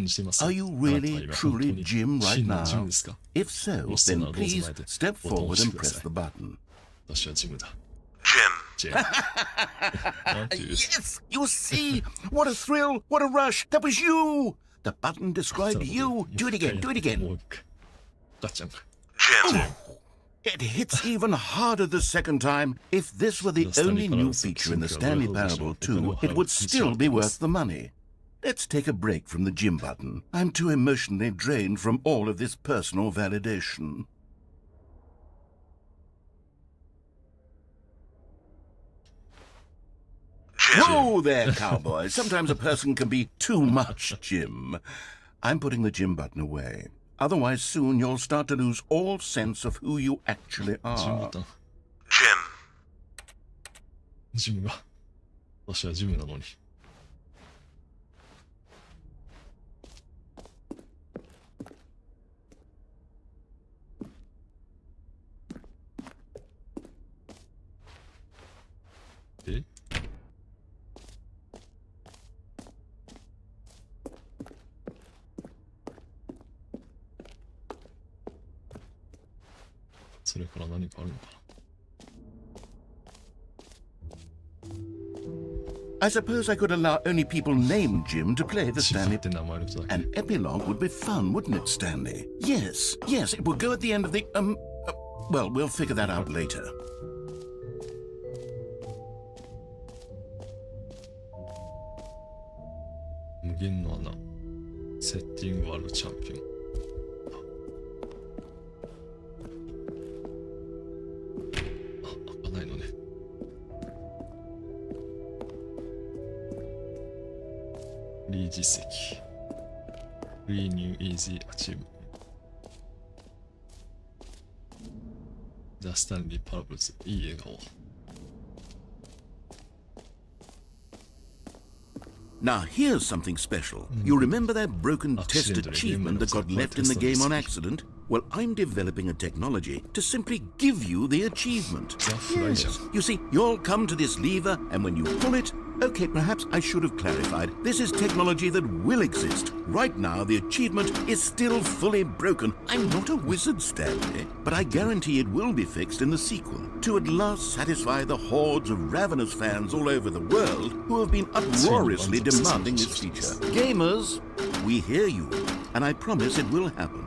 [SPEAKER 2] Are you really, truly Jim right now? If so, then please step forward and press the button. Jim. Yes, you see? What a thrill, what a rush. That was you. The button described you. Do it again, do it again. Jim. It hits even harder the second time. If this were the only new feature in the Stanley Parable 2, it would still be worth the money. Let's take a break from the Jim button. I'm too emotionally drained from all of this personal validation. Whoa there, cowboy. Sometimes a person can be too much Jim. I'm putting the Jim button away. Otherwise, soon you'll start to lose all sense of who you actually are. Jim.
[SPEAKER 1] ジムが。私はジムなのに。え？それから何かあるのかな。
[SPEAKER 2] I suppose I could allow only people named Jim to play the Stanley. An epilogue would be fun, wouldn't it, Stanley? Yes, yes, it would go at the end of the, well, we'll figure that out later.
[SPEAKER 1] 無限の穴。セッティングワールドチャンピオン。実績 Renew Easy Achievement The Stanley Parable いい笑顔
[SPEAKER 2] Now here's something special. You remember that broken test achievement that got left in the game on accident? Well, I'm developing a technology to simply give you the achievement. Yes. You see, you'll come to this lever, and when you pull it, Okay, perhaps I should have clarified. This is technology that will exist. Right now, the achievement is still fully broken. I'm not a wizard, Stanley, but I guarantee it will be fixed in the sequel to at last satisfy the hordes of ravenous fans all over the world who have been uproariously demanding this feature. Gamers, we hear you, and I promise it will happen.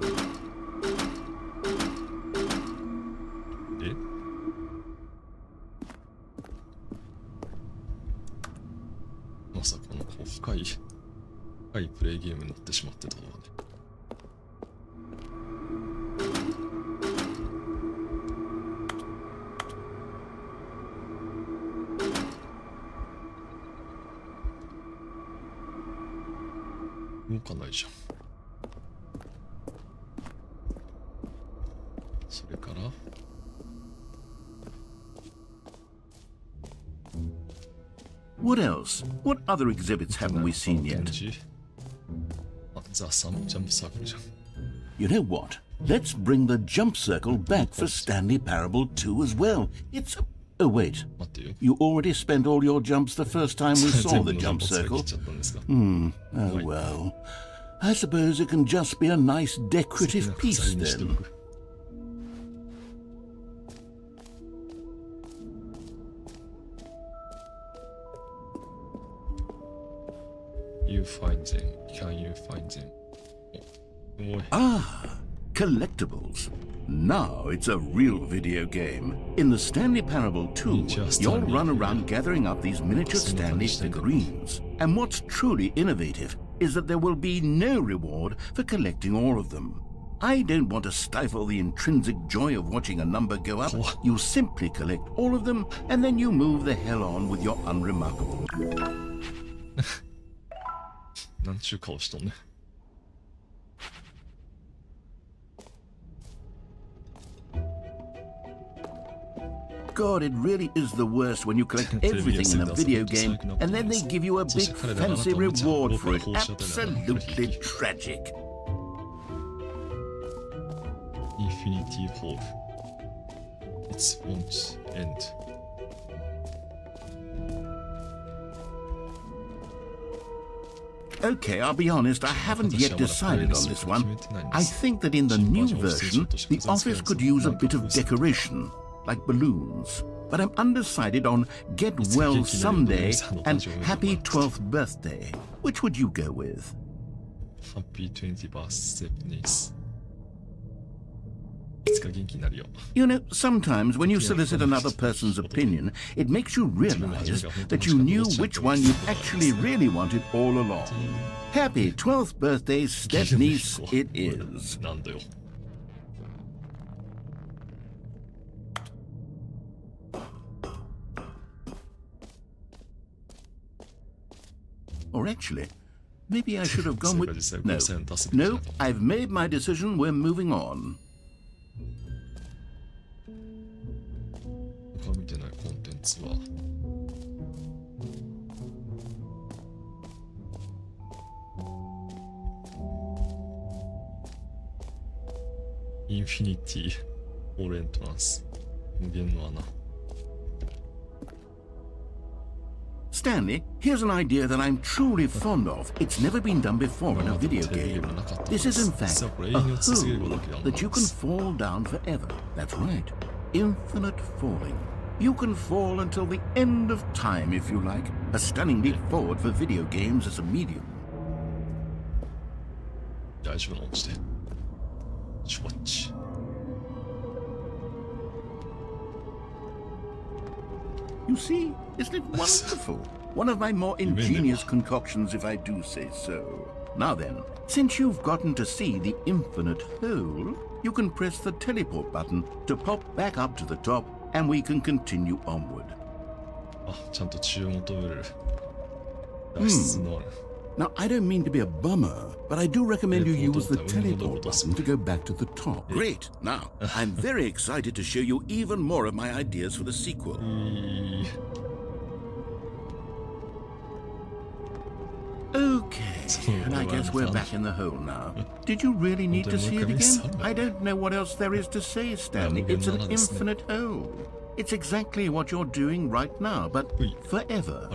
[SPEAKER 1] まさかの深いプレイゲームになってしまってたのはね。動かないじゃん。それから
[SPEAKER 2] What else? What other exhibits haven't we seen yet?
[SPEAKER 1] ザ・ジャンプサークルじゃん。
[SPEAKER 2] You know what? Let's bring the jump circle back for Stanley Parable 2 as well. It's... Oh, wait.
[SPEAKER 1] 待ってよ。
[SPEAKER 2] You already spent all your jumps the first time we saw the jump circle. Oh, well. I suppose it can just be a nice decorative piece then.
[SPEAKER 1] You find them. Can you find them?
[SPEAKER 2] Ah, collectibles. Now it's a real video game. In the Stanley Parable 2, you'll run around gathering up these miniature Stanley figurines. And what's truly innovative is that there will be no reward for collecting all of them. I don't want to stifle the intrinsic joy of watching a number go up. You simply collect all of them, and then you move the hell on with your unremarkable.
[SPEAKER 1] なんちゅう顔しとんね。
[SPEAKER 2] God, it really is the worst when you collect everything in a video game and then they give you a big fancy reward for it. Absolutely tragic.
[SPEAKER 1] Infinity Hall. It won't end.
[SPEAKER 2] Okay, I'll be honest, I haven't yet decided on this one. I think that in the new version, the office could use a bit of decoration, like balloons. But I'm undecided on Get Well Someday and Happy 12th Birthday. Which would you go with?
[SPEAKER 1] Happy 20th birthday, please.
[SPEAKER 2] You know, sometimes when you solicit another person's opinion, it makes you realize that you knew which one you actually really wanted all along. Happy 12th birthday, step-niece, it is. Or actually, maybe I should have gone with... No, I've made my decision, we're moving on.
[SPEAKER 1] 他見てないコンテンツはインフィニティオールエントランス無限の穴
[SPEAKER 2] Stanley, here's an idea that I'm truly fond of. It's never been done before in a video game. This is in fact a hole that you can fall down forever. That's right. Infinite falling. You can fall until the end of time if you like. A stunning leap forward for video games as a medium.
[SPEAKER 1] 大丈夫な落ちてシュワッチ
[SPEAKER 2] You see, isn't it wonderful? One of my more ingenious concoctions, if I do say so. Now then, since you've gotten to see the infinite hole, you can press the teleport button to pop back up to the top, and we can continue onward.
[SPEAKER 1] あ、ちゃんと血を求める脱出のある
[SPEAKER 2] Now, I don't mean to be a bummer, but I do recommend you use the teleport button to go back to the top. Great! Now, I'm very excited to show you even more of my ideas for the sequel. Okay, and I guess we're back in the hole now. Did you really need to see it again? I don't know what else there is to say, Stanley. It's an infinite hole. It's exactly what you're doing right now, but forever.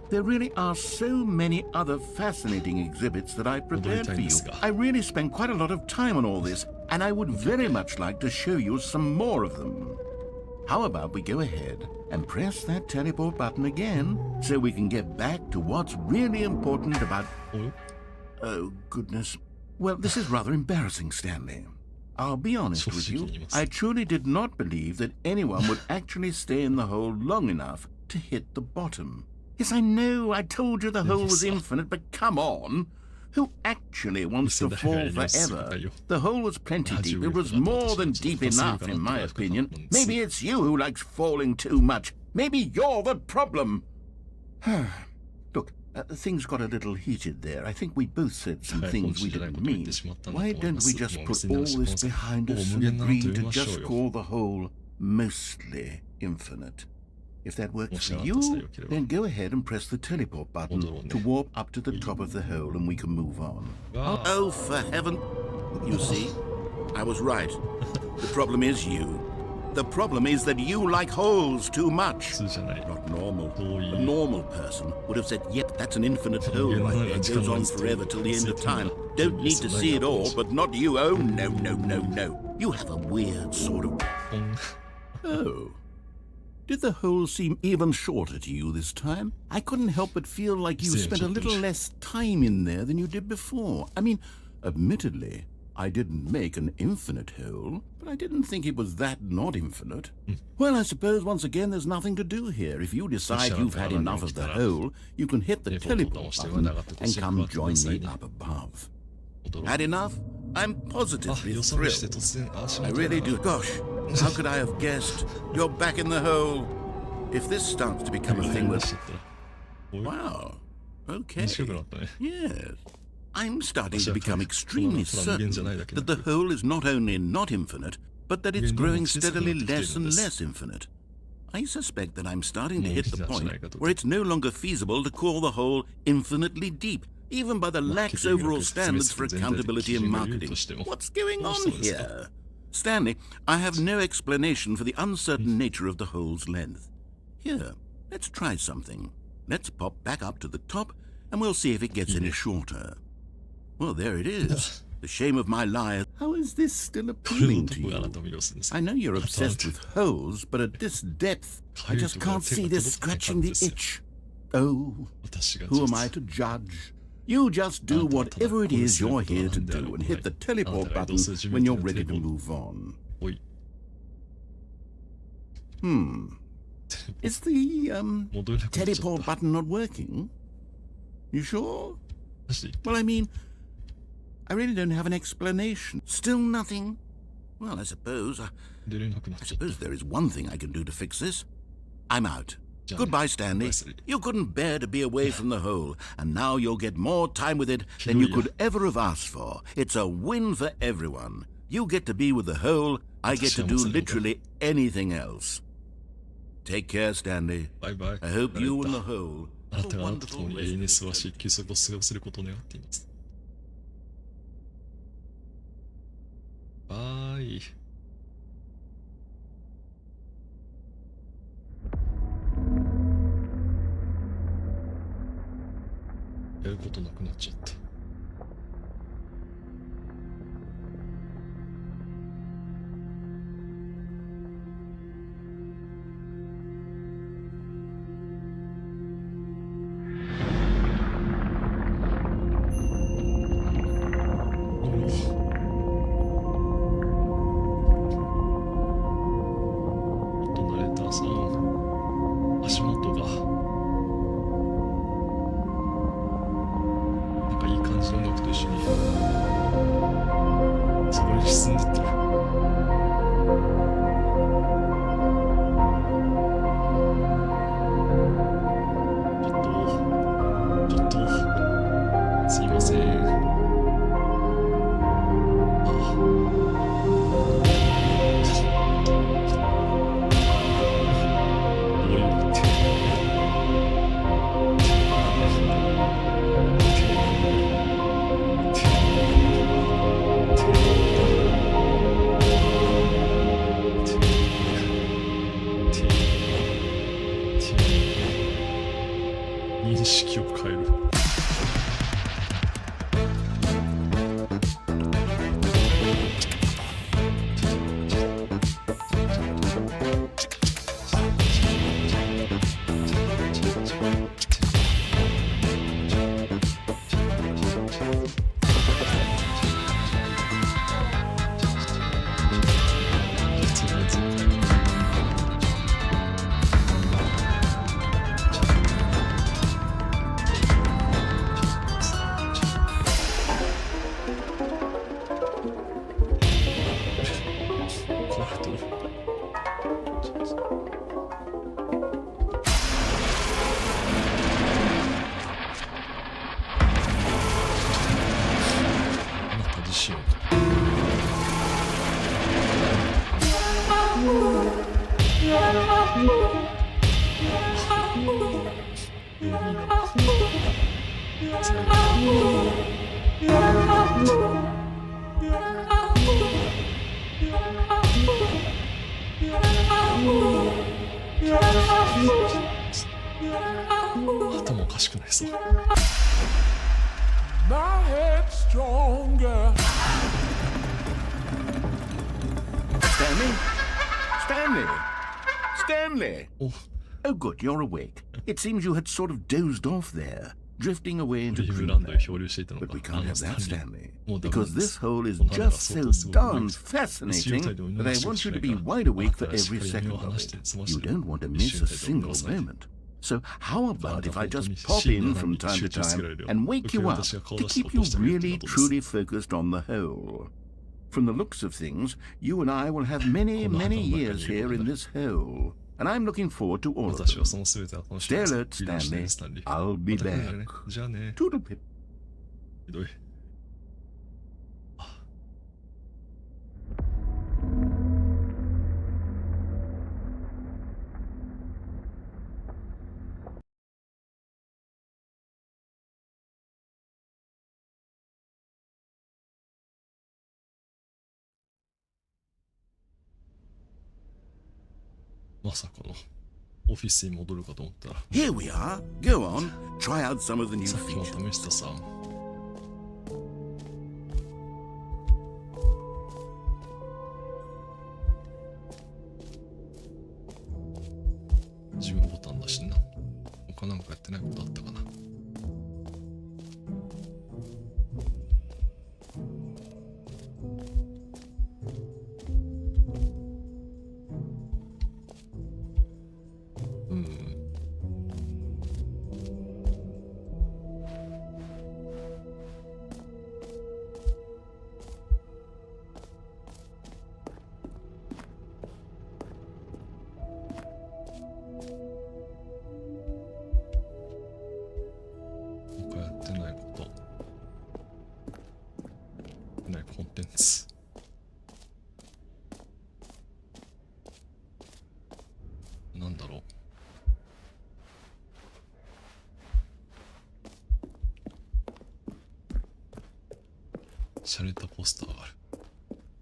[SPEAKER 2] There really are so many other fascinating exhibits that I prepared for you. I really spent quite a lot of time on all this, and I would very much like to show you some more of them. How about we go ahead and press that teleport button again so we can get back to what's really important about... Oh, goodness. Well, this is rather embarrassing, Stanley. I'll be honest with you, I truly did not believe that anyone would actually stay in the hole long enough to hit the bottom. Yes, I know, I told you the hole was infinite, but come on. Who actually wants to fall forever? The hole was plenty deep. It was more than deep enough, in my opinion. Maybe it's you who likes falling too much. Maybe you're the problem. Look, things got a little heated there. I think we both said some things we didn't mean. Why don't we just put all this behind us and agree to just call the hole mostly infinite? If that works for you, then go ahead and press the teleport button to warp up to the top of the hole and we can move on. Oh, for heaven... You see, I was right. The problem is you. The problem is that you like holes too much. Not normal. A normal person would have said, yep, that's an infinite hole right there. It goes on forever till the end of time. Don't need to see it all, but not you. Oh, no, no, no, no. You have a weird sort of... Oh. Did the hole seem even shorter to you this time? I couldn't help but feel like you spent a little less time in there than you did before. I mean, admittedly, I didn't make an infinite hole, but I didn't think it was that not infinite. Well, I suppose once again there's nothing to do here. If you decide you've had enough of the hole, you can hit the teleport button and come join me up above. Had enough? I'm positively thrilled. I really do. Gosh, how could I have guessed? You're back in the hole. If this starts to become a thing with... Wow. Okay. Yes. I'm starting to become extremely certain that the hole is not only not infinite, but that it's growing steadily less and less infinite. I suspect that I'm starting to hit the point where it's no longer feasible to call the hole infinitely deep, even by the lax overall standards for accountability in marketing. What's going on here? Stanley, I have no explanation for the uncertain nature of the hole's length. Here, let's try something. Let's pop back up to the top, and we'll see if it gets any shorter. Well, there it is. The shame of my life. How is this still appealing to you? I know you're obsessed with holes, but at this depth, I just can't see this scratching the itch. Oh, who am I to judge? You just do whatever it is you're here to do and hit the teleport button when you're ready to move on. Is the teleport button not working? You sure? Well, I mean, I really don't have an explanation. Still nothing? Well, I suppose there is one thing I can do to fix this. I'm out. Goodbye, Stanley. You couldn't bear to be away from the hole, and now you'll get more time with it than you could ever have asked for. It's a win for everyone. You get to be with the hole, I get to do literally anything else. Take care, Stanley.
[SPEAKER 1] Bye-bye.
[SPEAKER 2] I hope you and the hole
[SPEAKER 1] あなたがあなたと共に永遠に素晴らしい休息を過ごせることを願っています。バイ。やることなくなっちゃった。足元がなんかいい式を変える。頭おかしくなりそう。
[SPEAKER 2] Stanley! Oh, good, you're awake. It seems you had sort of dozed off there, drifting away into dreamland. But we can't have that, Stanley, because this hole is just so darn fascinating that I want you to be wide awake for every second of it. You don't want to miss a single moment. So how about if I just pop in from time to time and wake you up to keep you really, truly focused on the hole? From the looks of things, you and I will have many, many years here in this hole. And I'm looking forward to all of them. Stay alert, Stanley. I'll be back. Toodle pip.
[SPEAKER 1] ひどい。まさかのオフィスに戻るかと思ったら。
[SPEAKER 2] Here we are. Go on. Try out some of the new
[SPEAKER 1] さっきも
[SPEAKER 2] features.
[SPEAKER 1] 試したさ。自分ボタンだしな。他なんかやってないことあったかな。他やってないこと。やってないコンテンツ。なんだろう。洒落たポスターがある。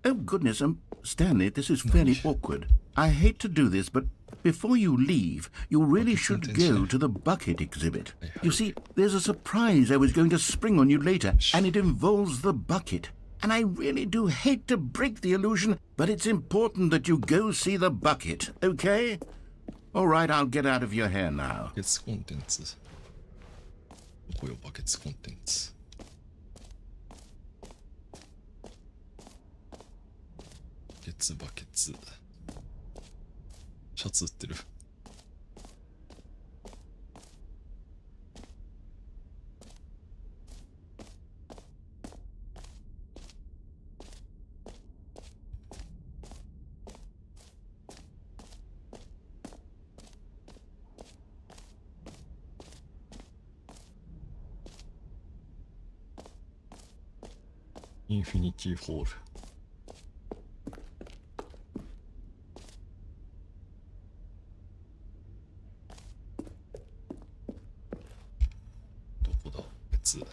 [SPEAKER 2] Oh, goodness, Stanley, this is fairly awkward. I hate to do this, but before you leave, you really should go to the bucket exhibit. You see, there's a surprise I was going to spring on you later, and it involves the bucket. And I really do hate to break the illusion, but it's important that you go see the bucket, okay? All right, I'll get out of your hair now.
[SPEAKER 1] バケツコンテンツ。どこよ、バケツコンテンツ。バケツ、バケツ。シャツ売ってる。インフィニティホール。どこだ別。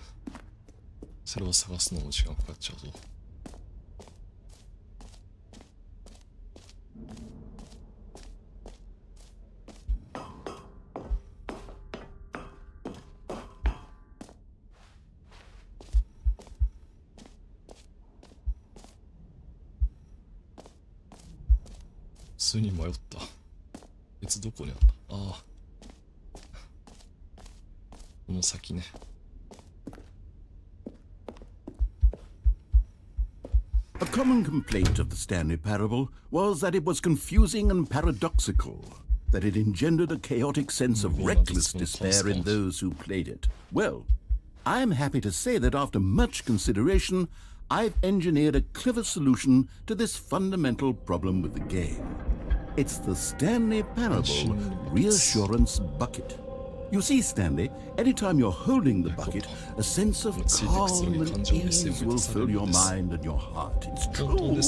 [SPEAKER 1] それを探すのも時間かかっちゃうぞ。通に迷った。別どこにあった？ああ。この先ね。
[SPEAKER 2] A common complaint of the Stanley Parable was that it was confusing and paradoxical, that it engendered a chaotic sense of reckless despair in those who played it. Well, I'm happy to say that after much consideration, I've engineered a clever solution to this fundamental problem with the game. It's the Stanley Parable Reassurance Bucket. You see, Stanley, anytime you're holding the bucket, a sense of calm and ease will fill your mind and your heart. It's true.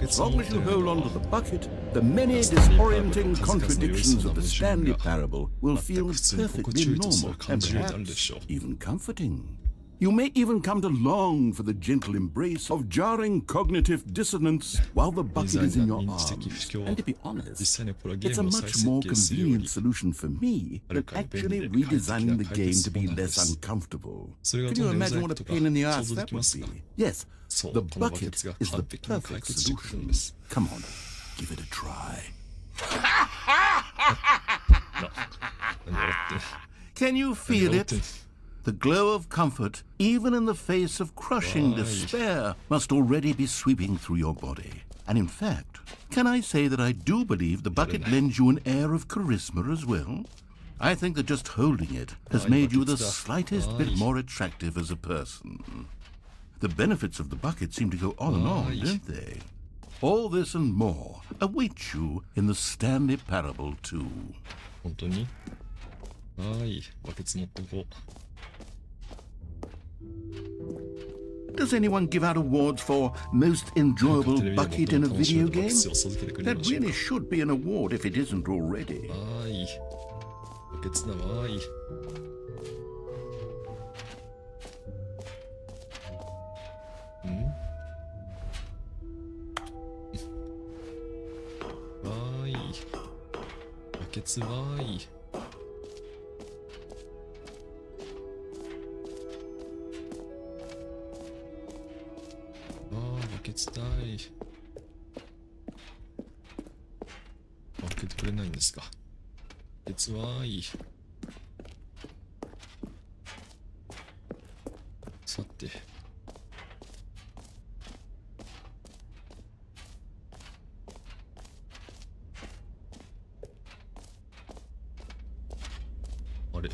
[SPEAKER 2] As long as you hold on to the bucket, the many disorienting contradictions of the Stanley Parable will feel perfectly normal and perhaps even comforting. You may even come to long for the gentle embrace of jarring cognitive dissonance while the bucket is in your arms. And to be honest, it's a much more convenient solution for me than actually redesigning the game to be less uncomfortable. Can you imagine what a pain in the ass that would be? Yes, the bucket is the perfect solution. Come on, give it a try. Can you feel it? The glow of comfort, even in the face of crushing despair, must already be sweeping through your body. And in fact, can I say that I do believe the bucket lends you an air of charisma as well? I think that just holding it has made you the slightest bit more attractive as a person. The benefits of the bucket seem to go on and on, don't they? All this and more await you in the Stanley Parable 2.
[SPEAKER 1] 本当に？はい、バケツ持ってこう。
[SPEAKER 2] Does anyone give out awards for most enjoyable bucket in a video game? That really should be an award if it isn't already.
[SPEAKER 1] はい。バケツだわーい。わーい。バケツわーい。バケツだい。開けてくれないんですか。バケツわーい。さて。あれ、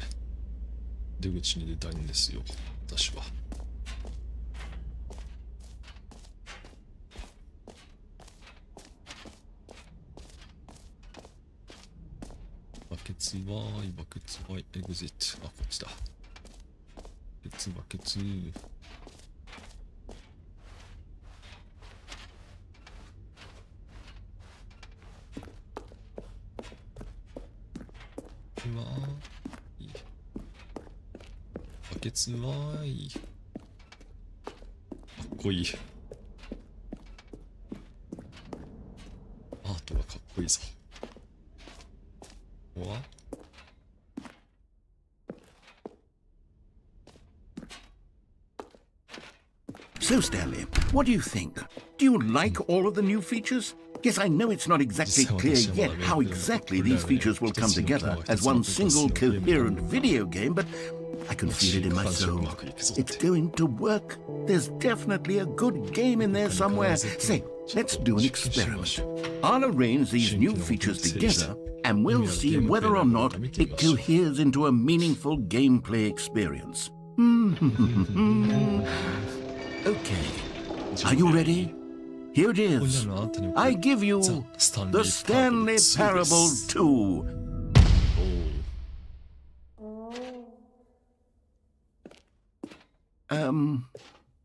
[SPEAKER 1] 出口に出たいんですよ、私は。バケツワーイ、バケツワーイ、エグジット。あ、こっちだ。バケツ、バケツ。わーい。バケツワーイ。かっこいい。アートがかっこいいぞ。わ
[SPEAKER 2] So, Stanley, what do you think? Do you like all of the new features? Yes, I know it's not exactly clear yet how exactly these features will come together as one single coherent video game, but I can feel it in my soul. It's going to work. There's definitely a good game in there somewhere. Say, let's do an experiment. I'll arrange these new features together, and we'll see whether or not it coheres into a meaningful gameplay experience. Okay, are you ready? Here it is. I give you the Stanley Parable 2.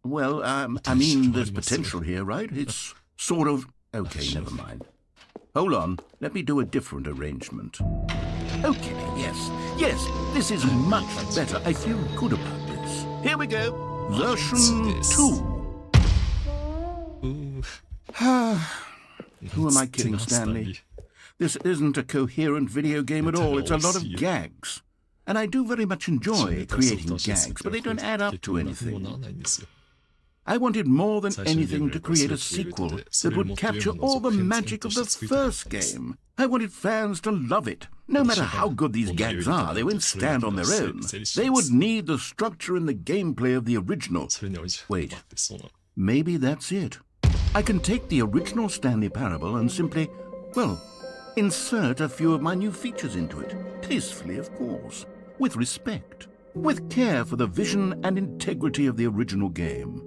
[SPEAKER 2] Well, I mean, there's potential here, right? It's sort of... Okay, never mind. Hold on, let me do a different arrangement. Okay, yes, this is much better. I feel good about this. Here we go. Version 2. Who am I kidding, Stanley? This isn't a coherent video game at all. It's a lot of gags. And I do very much enjoy creating gags, but they don't add up to anything. I wanted more than anything to create a sequel that would capture all the magic of the first game. I wanted fans to love it. No matter how good these gags are, they won't stand on their own. They would need the structure and the gameplay of the original. Wait, maybe that's it. I can take the original Stanley Parable and simply, well, insert a few of my new features into it. Tastefully, of course. With respect. With care for the vision and integrity of the original game.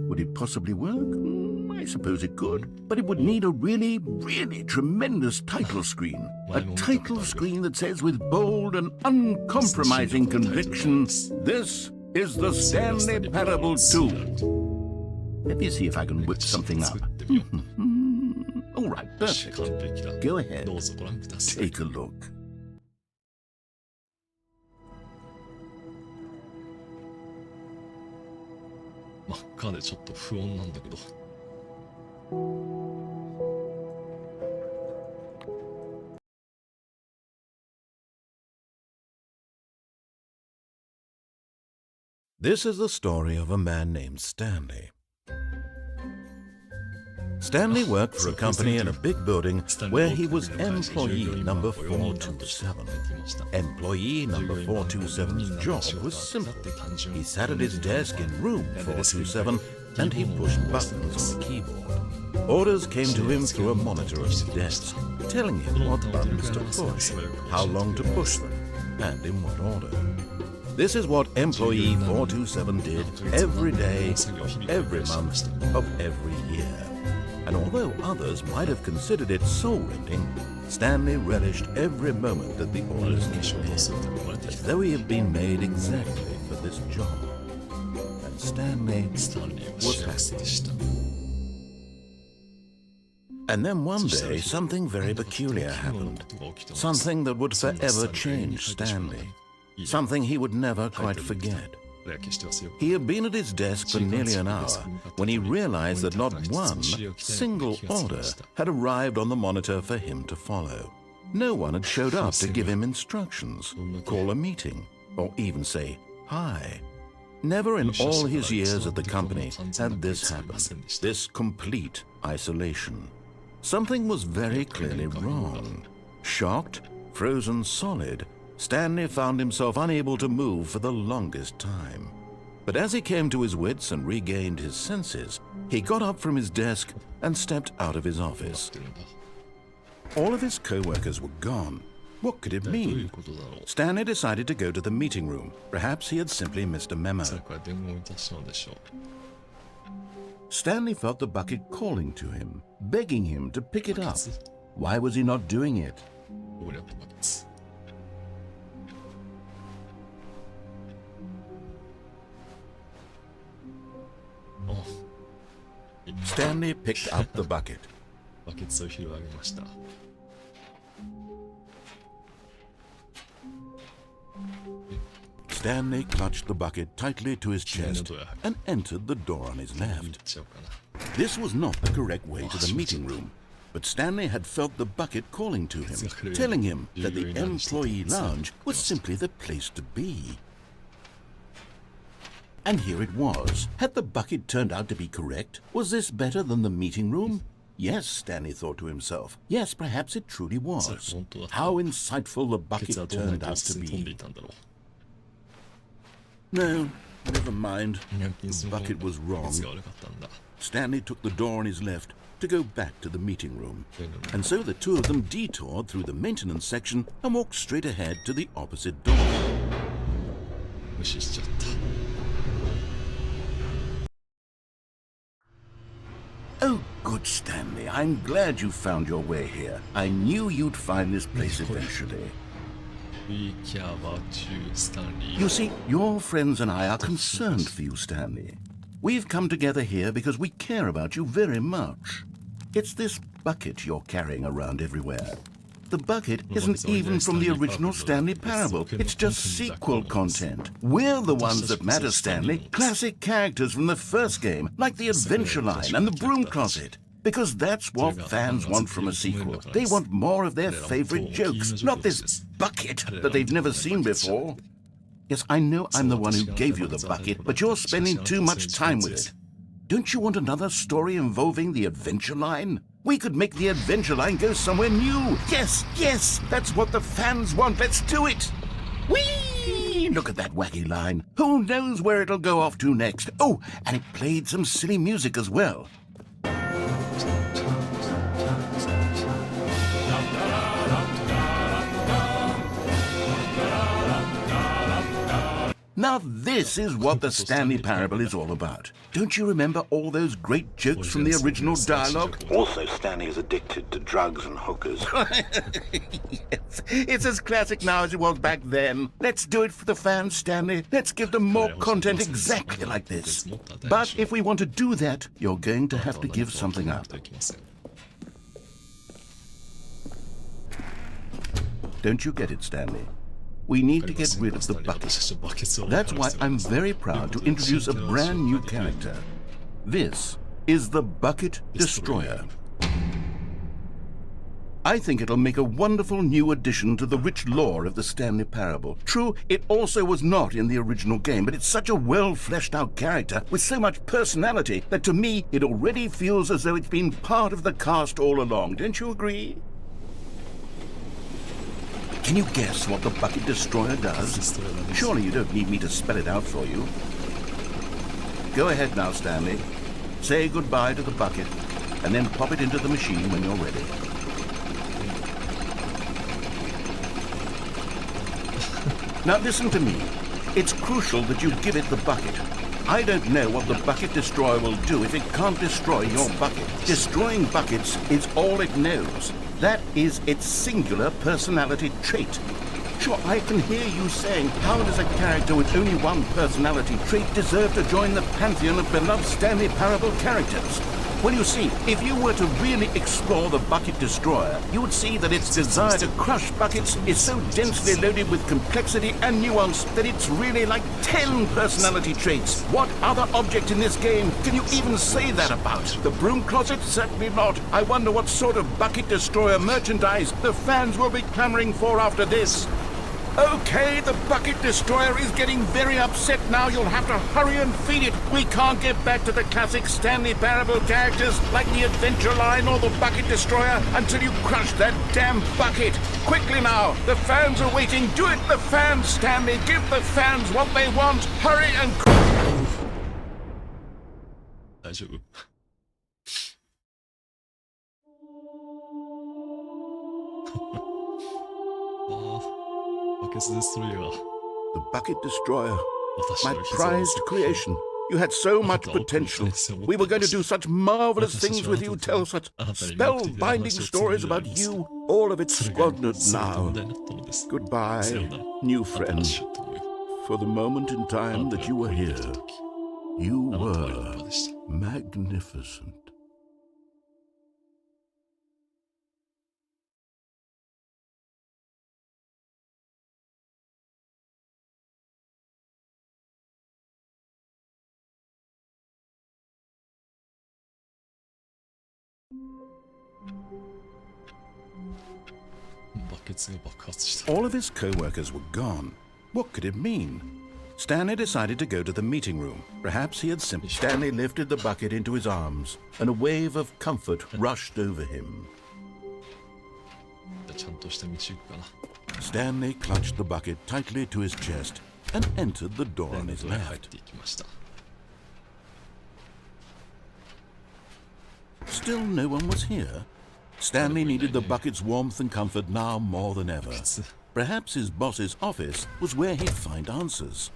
[SPEAKER 2] Would it possibly work? I suppose it could. But it would need a really, really tremendous title screen. A title screen that says with bold and uncompromising conviction, "This is the Stanley Parable 2." Let me see if I can whip something up. All right, perfect. Go ahead. Take a look.
[SPEAKER 1] 真っ赤でちょっと不穏なんだけど。
[SPEAKER 2] This is the story of a man named Stanley. Stanley worked for a company in a big building where he was employee number 427. Employee number 427's job was simple. He sat at his desk in room 427 and he pushed buttons on the keyboard. Orders came to him through a monitor on his desk, telling him what buttons to push, how long to push them, and in what order. This is what employee 427 did every day, every month of every year. And although others might have considered it soul-rending, Stanley relished every moment that the orders came in, as though he had been made exactly for this job. And Stanley was happy. And then one day, something very peculiar happened. Something that would forever change Stanley. Something he would never quite forget. He had been at his desk for nearly an hour when he realized that not one single order had arrived on the monitor for him to follow. No one had showed up to give him instructions, call a meeting, or even say hi. Never in all his years at the company had this happened, this complete isolation. Something was very clearly wrong. Shocked, frozen solid, Stanley found himself unable to move for the longest time. But as he came to his wits and regained his senses, he got up from his desk and stepped out of his office. All of his co-workers were gone. What could it mean? Stanley decided to go to the meeting room. Perhaps he had simply missed a memo. Stanley felt the bucket calling to him, begging him to pick it up. Why was he not doing it? Stanley picked up the bucket. Stanley clutched the bucket tightly to his chest and entered the door on his left. This was not the correct way to the meeting room, but Stanley had felt the bucket calling to him, telling him that the employee lounge was simply the place to be. And here it was. Had the bucket turned out to be correct? Was this better than the meeting room? Yes, Stanley thought to himself. Yes, perhaps it truly was. How insightful the bucket turned out to be. No, never mind. The bucket was wrong. Stanley took the door on his left to go back to the meeting room. And so the two of them detoured through the maintenance section and walked straight ahead to the opposite door. Oh, good Stanley, I'm glad you found your way here. I knew you'd find this place eventually.
[SPEAKER 1] We care about you, Stanley.
[SPEAKER 2] You see, your friends and I are concerned for you, Stanley. We've come together here because we care about you very much. It's this bucket you're carrying around everywhere. The bucket isn't even from the original Stanley Parable. It's just sequel content. We're the ones that matter, Stanley. Classic characters from the first game, like the Adventure Line and the Broom Closet. Because that's what fans want from a sequel. They want more of their favorite jokes, not this bucket that they've never seen before. Yes, I know I'm the one who gave you the bucket, but you're spending too much time with it. Don't you want another story involving the adventure line? We could make the adventure line go somewhere new. Yes, yes, that's what the fans want. Let's do it. Whee! Look at that wacky line. Who knows where it'll go off to next? Oh, and it played some silly music as well. Now this is what the Stanley Parable is all about. Don't you remember all those great jokes from the original dialogue?
[SPEAKER 5] Also, Stanley is addicted to drugs and hookers.
[SPEAKER 2] Yes, it's as classic now as it was back then. Let's do it for the fans, Stanley. Let's give them more content exactly like this. But if we want to do that, you're going to have to give something up. Don't you get it, Stanley? We need to get rid of the bucket. That's why I'm very proud to introduce a brand new character. This is the Bucket Destroyer. I think it'll make a wonderful new addition to the rich lore of the Stanley Parable. True, it also was not in the original game, but it's such a well-fleshed-out character with so much personality that to me it already feels as though it's been part of the cast all along. Don't you agree? Can you guess what the Bucket Destroyer does? Surely you don't need me to spell it out for you. Go ahead now, Stanley. Say goodbye to the bucket, and then pop it into the machine when you're ready. Now listen to me. It's crucial that you give it the bucket. I don't know what the Bucket Destroyer will do if it can't destroy your bucket. Destroying buckets is all it knows. That is its singular personality trait. Sure, I can hear you saying, how does a character with only one personality trait deserve to join the pantheon of beloved Stanley Parable characters? Well, you see, if you were to really explore the Bucket Destroyer, you would see that its desire to crush buckets is so densely loaded with complexity and nuance that it's really like 10 personality traits. What other object in this game can you even say that about? The broom closet? Certainly not. I wonder what sort of Bucket Destroyer merchandise the fans will be clamoring for after this. Okay, the Bucket Destroyer is getting very upset now. You'll have to hurry and feed it. We can't get back to the classic Stanley Parable characters like the Adventure Line or the Bucket Destroyer until you crush that damn bucket. Quickly now, the fans are waiting. Do it, the fans, Stanley. Give the fans what they want. Hurry and...
[SPEAKER 1] 大丈夫バケツデストロイヤー
[SPEAKER 2] The Bucket Destroyer, my prized creation. You had so much potential. We were going to do such marvelous things with you, tell such spellbinding stories about you. All of it squandered now. Goodbye, new friend. For the moment in time that you were here, you were magnificent. All of his co-workers were gone. What could it mean? Stanley decided to go to the meeting room. Perhaps he had simply... Stanley lifted the bucket into his arms, and a wave of comfort rushed over him. Stanley clutched the bucket tightly to his chest and entered the door on his left. Still no one was here. Stanley needed the bucket's warmth and comfort now more than ever. Perhaps his boss's office was where he'd find answers.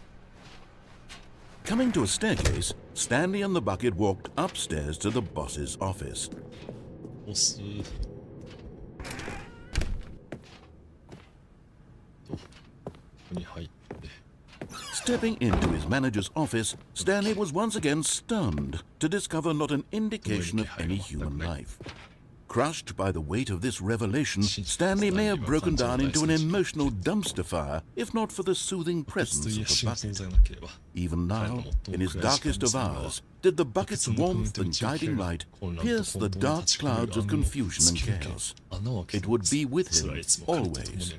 [SPEAKER 2] Coming to a staircase, Stanley and the bucket walked upstairs to the boss's office. Stepping into his manager's office, Stanley was once again stunned to discover not an indication of any human life. Crushed by the weight of this revelation, Stanley may have broken down into an emotional dumpster fire if not for the soothing presence of the bucket. Even now, in his darkest of hours, did the bucket's warmth and guiding light pierce the dark clouds of confusion and chaos. It would be with him always.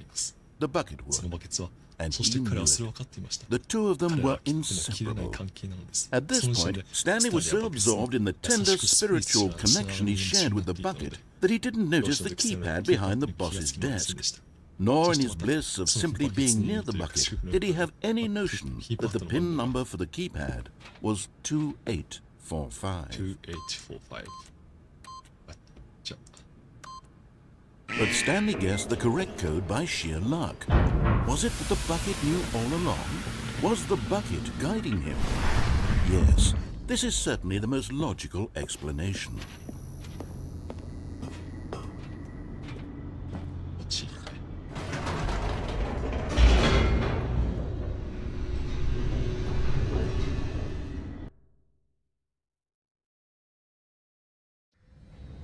[SPEAKER 2] the bucket
[SPEAKER 1] その
[SPEAKER 2] would.
[SPEAKER 1] バケツは
[SPEAKER 2] And
[SPEAKER 1] そして
[SPEAKER 2] he
[SPEAKER 1] 彼
[SPEAKER 2] knew
[SPEAKER 1] はそれを
[SPEAKER 2] it.
[SPEAKER 1] 分かっていました
[SPEAKER 2] The two of them
[SPEAKER 1] 彼ら
[SPEAKER 2] were
[SPEAKER 1] は切れない
[SPEAKER 2] inseparable.
[SPEAKER 1] 関係なのです
[SPEAKER 2] At
[SPEAKER 1] そ
[SPEAKER 2] this
[SPEAKER 1] の時点
[SPEAKER 2] point,
[SPEAKER 1] で
[SPEAKER 2] Stanley was
[SPEAKER 1] スタン
[SPEAKER 2] so
[SPEAKER 1] リーはバケツを
[SPEAKER 2] absorbed in the
[SPEAKER 1] 優
[SPEAKER 2] tender
[SPEAKER 1] しくスピリチュア
[SPEAKER 2] spiritual
[SPEAKER 1] ルなつなが
[SPEAKER 2] connection
[SPEAKER 1] り
[SPEAKER 2] he
[SPEAKER 1] に
[SPEAKER 2] shared with the
[SPEAKER 1] していたので
[SPEAKER 2] bucket that he didn't
[SPEAKER 1] 両
[SPEAKER 2] notice
[SPEAKER 1] 者
[SPEAKER 2] the
[SPEAKER 1] の癖は
[SPEAKER 2] keypad
[SPEAKER 1] キーパ
[SPEAKER 2] behind
[SPEAKER 1] ッ
[SPEAKER 2] the
[SPEAKER 1] ドに気が
[SPEAKER 2] boss's
[SPEAKER 1] つきません
[SPEAKER 2] desk.
[SPEAKER 1] でした
[SPEAKER 2] Nor
[SPEAKER 1] そ
[SPEAKER 2] in
[SPEAKER 1] し
[SPEAKER 2] his
[SPEAKER 1] てまた
[SPEAKER 2] bliss of
[SPEAKER 1] その
[SPEAKER 2] simply
[SPEAKER 1] バケツ
[SPEAKER 2] being
[SPEAKER 1] に
[SPEAKER 2] near the
[SPEAKER 1] というか
[SPEAKER 2] bucket
[SPEAKER 1] 近くに
[SPEAKER 2] did he have any
[SPEAKER 1] まあ
[SPEAKER 2] notion
[SPEAKER 1] キーパ
[SPEAKER 2] that
[SPEAKER 1] ッ
[SPEAKER 2] the
[SPEAKER 1] ドの
[SPEAKER 2] pin
[SPEAKER 1] 番号
[SPEAKER 2] number for the keypad was 2845.
[SPEAKER 1] 2845じゃ
[SPEAKER 2] But Stanley guessed the correct code by sheer luck. Was it that the bucket knew all along? Was the bucket guiding him? Yes, this is certainly the most logical explanation.
[SPEAKER 1] 8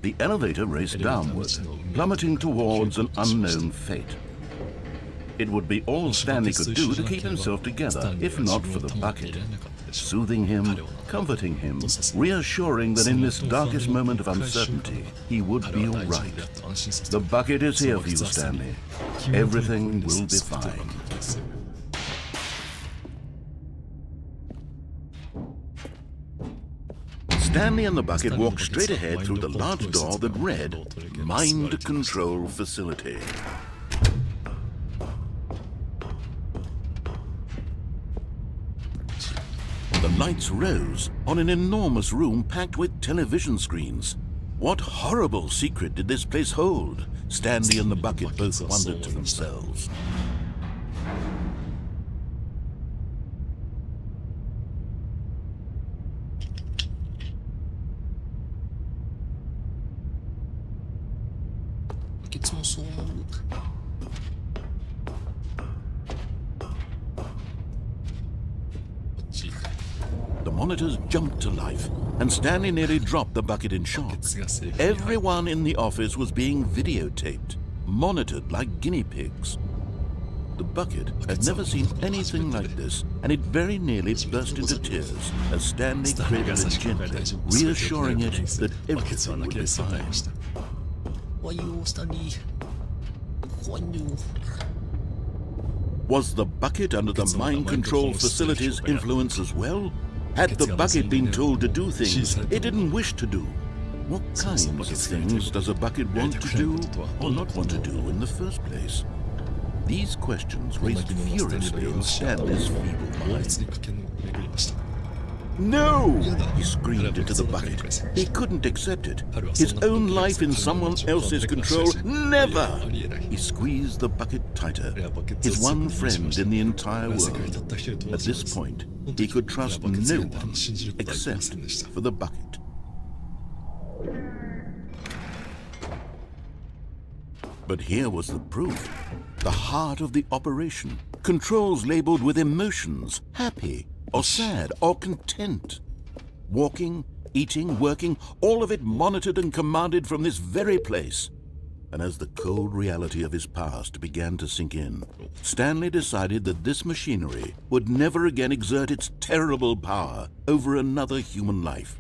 [SPEAKER 2] The elevator raced downward, plummeting towards an unknown fate. It would be all Stanley could do to keep himself together, if not for the bucket. Soothing him, comforting him, reassuring that in this darkest moment of uncertainty, he would be all right. The bucket is here for you, Stanley. Everything will be fine. Stanley and the bucket walked straight ahead through the large door that read, Mind Control Facility. The lights rose on an enormous room packed with television screens. What horrible secret did this place hold? Stanley and the bucket both wondered to themselves. The monitors jumped to life, and Stanley nearly dropped the bucket in shock. Everyone in the office was being videotaped, monitored like guinea pigs. The bucket had never seen anything like this, and it very nearly burst into tears as Stanley cradled it gently, reassuring it that everything would be fine. Was the bucket under the mind control facility's influence as well? Had the bucket been told to do things it didn't wish to do? What kinds of things does a bucket want to do or not want to do in the first place? These questions raced furiously in Stanley's feeble mind. No! He screamed into the bucket. He couldn't accept it. His own life in someone else's control. Never! He squeezed the bucket tighter. His one friend in the entire world. At this point, he could trust no one except for the bucket. But here was the proof. The heart of the operation. Controls labeled with emotions. Happy or sad or content. Walking, eating, working, all of it monitored and commanded from this very place. And as the cold reality of his past began to sink in, Stanley decided that this machinery would never again exert its terrible power over another human life.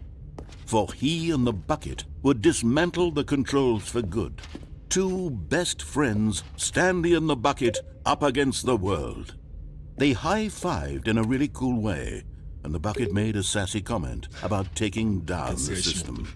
[SPEAKER 2] For he and the bucket would dismantle the controls for good. Two best friends, Stanley and the bucket, up against the world. They high-fived in a really cool way, and the bucket made a sassy comment about taking down the system.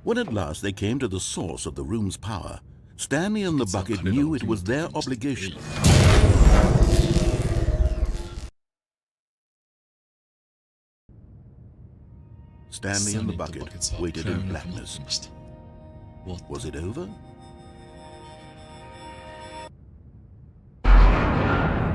[SPEAKER 2] When at last they came to the source of the room's power, Stanley and the bucket knew it was their obligation. Stanley and the bucket waited in blackness. Was it over?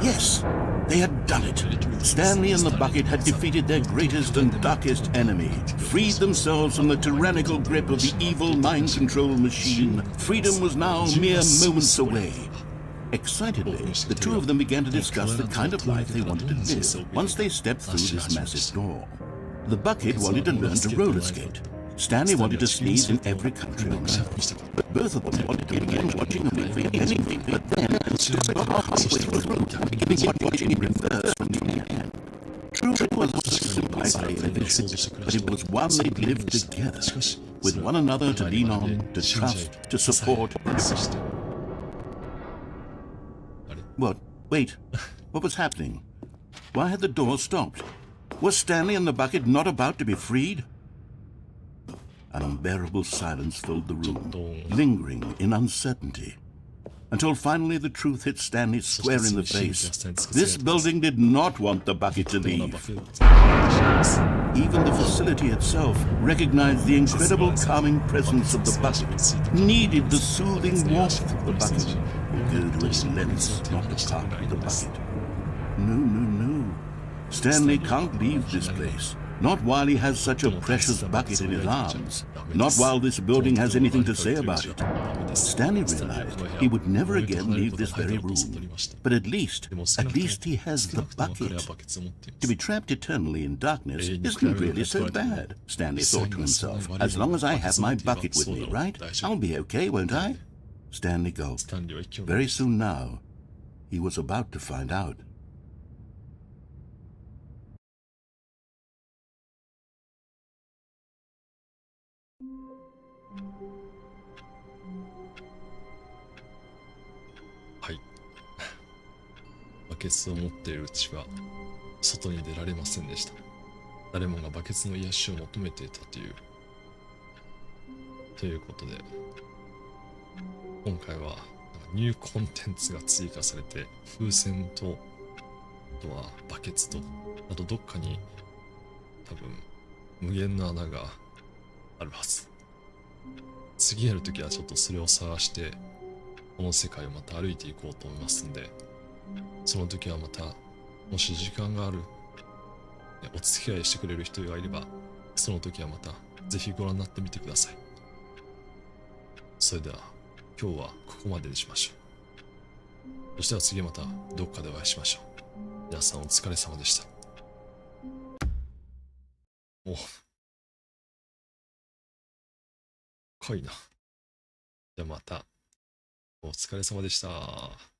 [SPEAKER 2] Yes, they had done it. Stanley and the bucket had defeated their greatest and darkest enemy, freed themselves from the tyrannical grip of the evil mind control machine. Freedom was now mere moments away. Excitedly, the two of them began to discuss the kind of life they wanted to live once they stepped through this massive door. The bucket wanted to learn to roller skate. Stanley wanted to sneeze in every country on earth. Both of them wanted to begin watching a movie anything, but then halfway through, began watching in reverse from the end. True, it was a simple idea, but it was one they lived together, with one another to lean on, to trust, to support. What? Wait. What was happening? Why had the door stopped? Was Stanley and the bucket not about to be freed? An unbearable silence filled the room, lingering in uncertainty, until finally the truth hit Stanley square in the face. This building did not want the bucket to leave. Even the facility itself recognized the incredible calming presence of the bucket, needed the soothing warmth of the bucket, would go to its lengths not to part with the bucket. No. Stanley can't leave this place. Not while he has such a precious bucket in his arms. Not while this building has anything to say about it. Stanley realized he would never again leave this very room. But at least he has the bucket. To be trapped eternally in darkness isn't really so bad, Stanley thought to himself. As long as I have my bucket with me, right? I'll be okay, won't I? Stanley gulped. Very soon now, he was about to find out.
[SPEAKER 1] Hi. バケツを持っているうちは外に出られませんでした。誰もがバケツの癒しを求めていたということで、今回はニューコンテンツが追加されて、風船とあとはバケツと、あとどっかに多分無限の穴があるはず。次やるときはちょっとそれを探してこの世界をまた歩いていこうと思いますんで、その時はまたもし時間がある、お付き合いしてくれる人がいれば、その時はまたぜひご覧になってみてください。それでは今日はここまでにしましょう。そしたら次またどっかでお会いしましょう。皆さんお疲れ様でした。お、深いな。じゃあまたお疲れ様でした。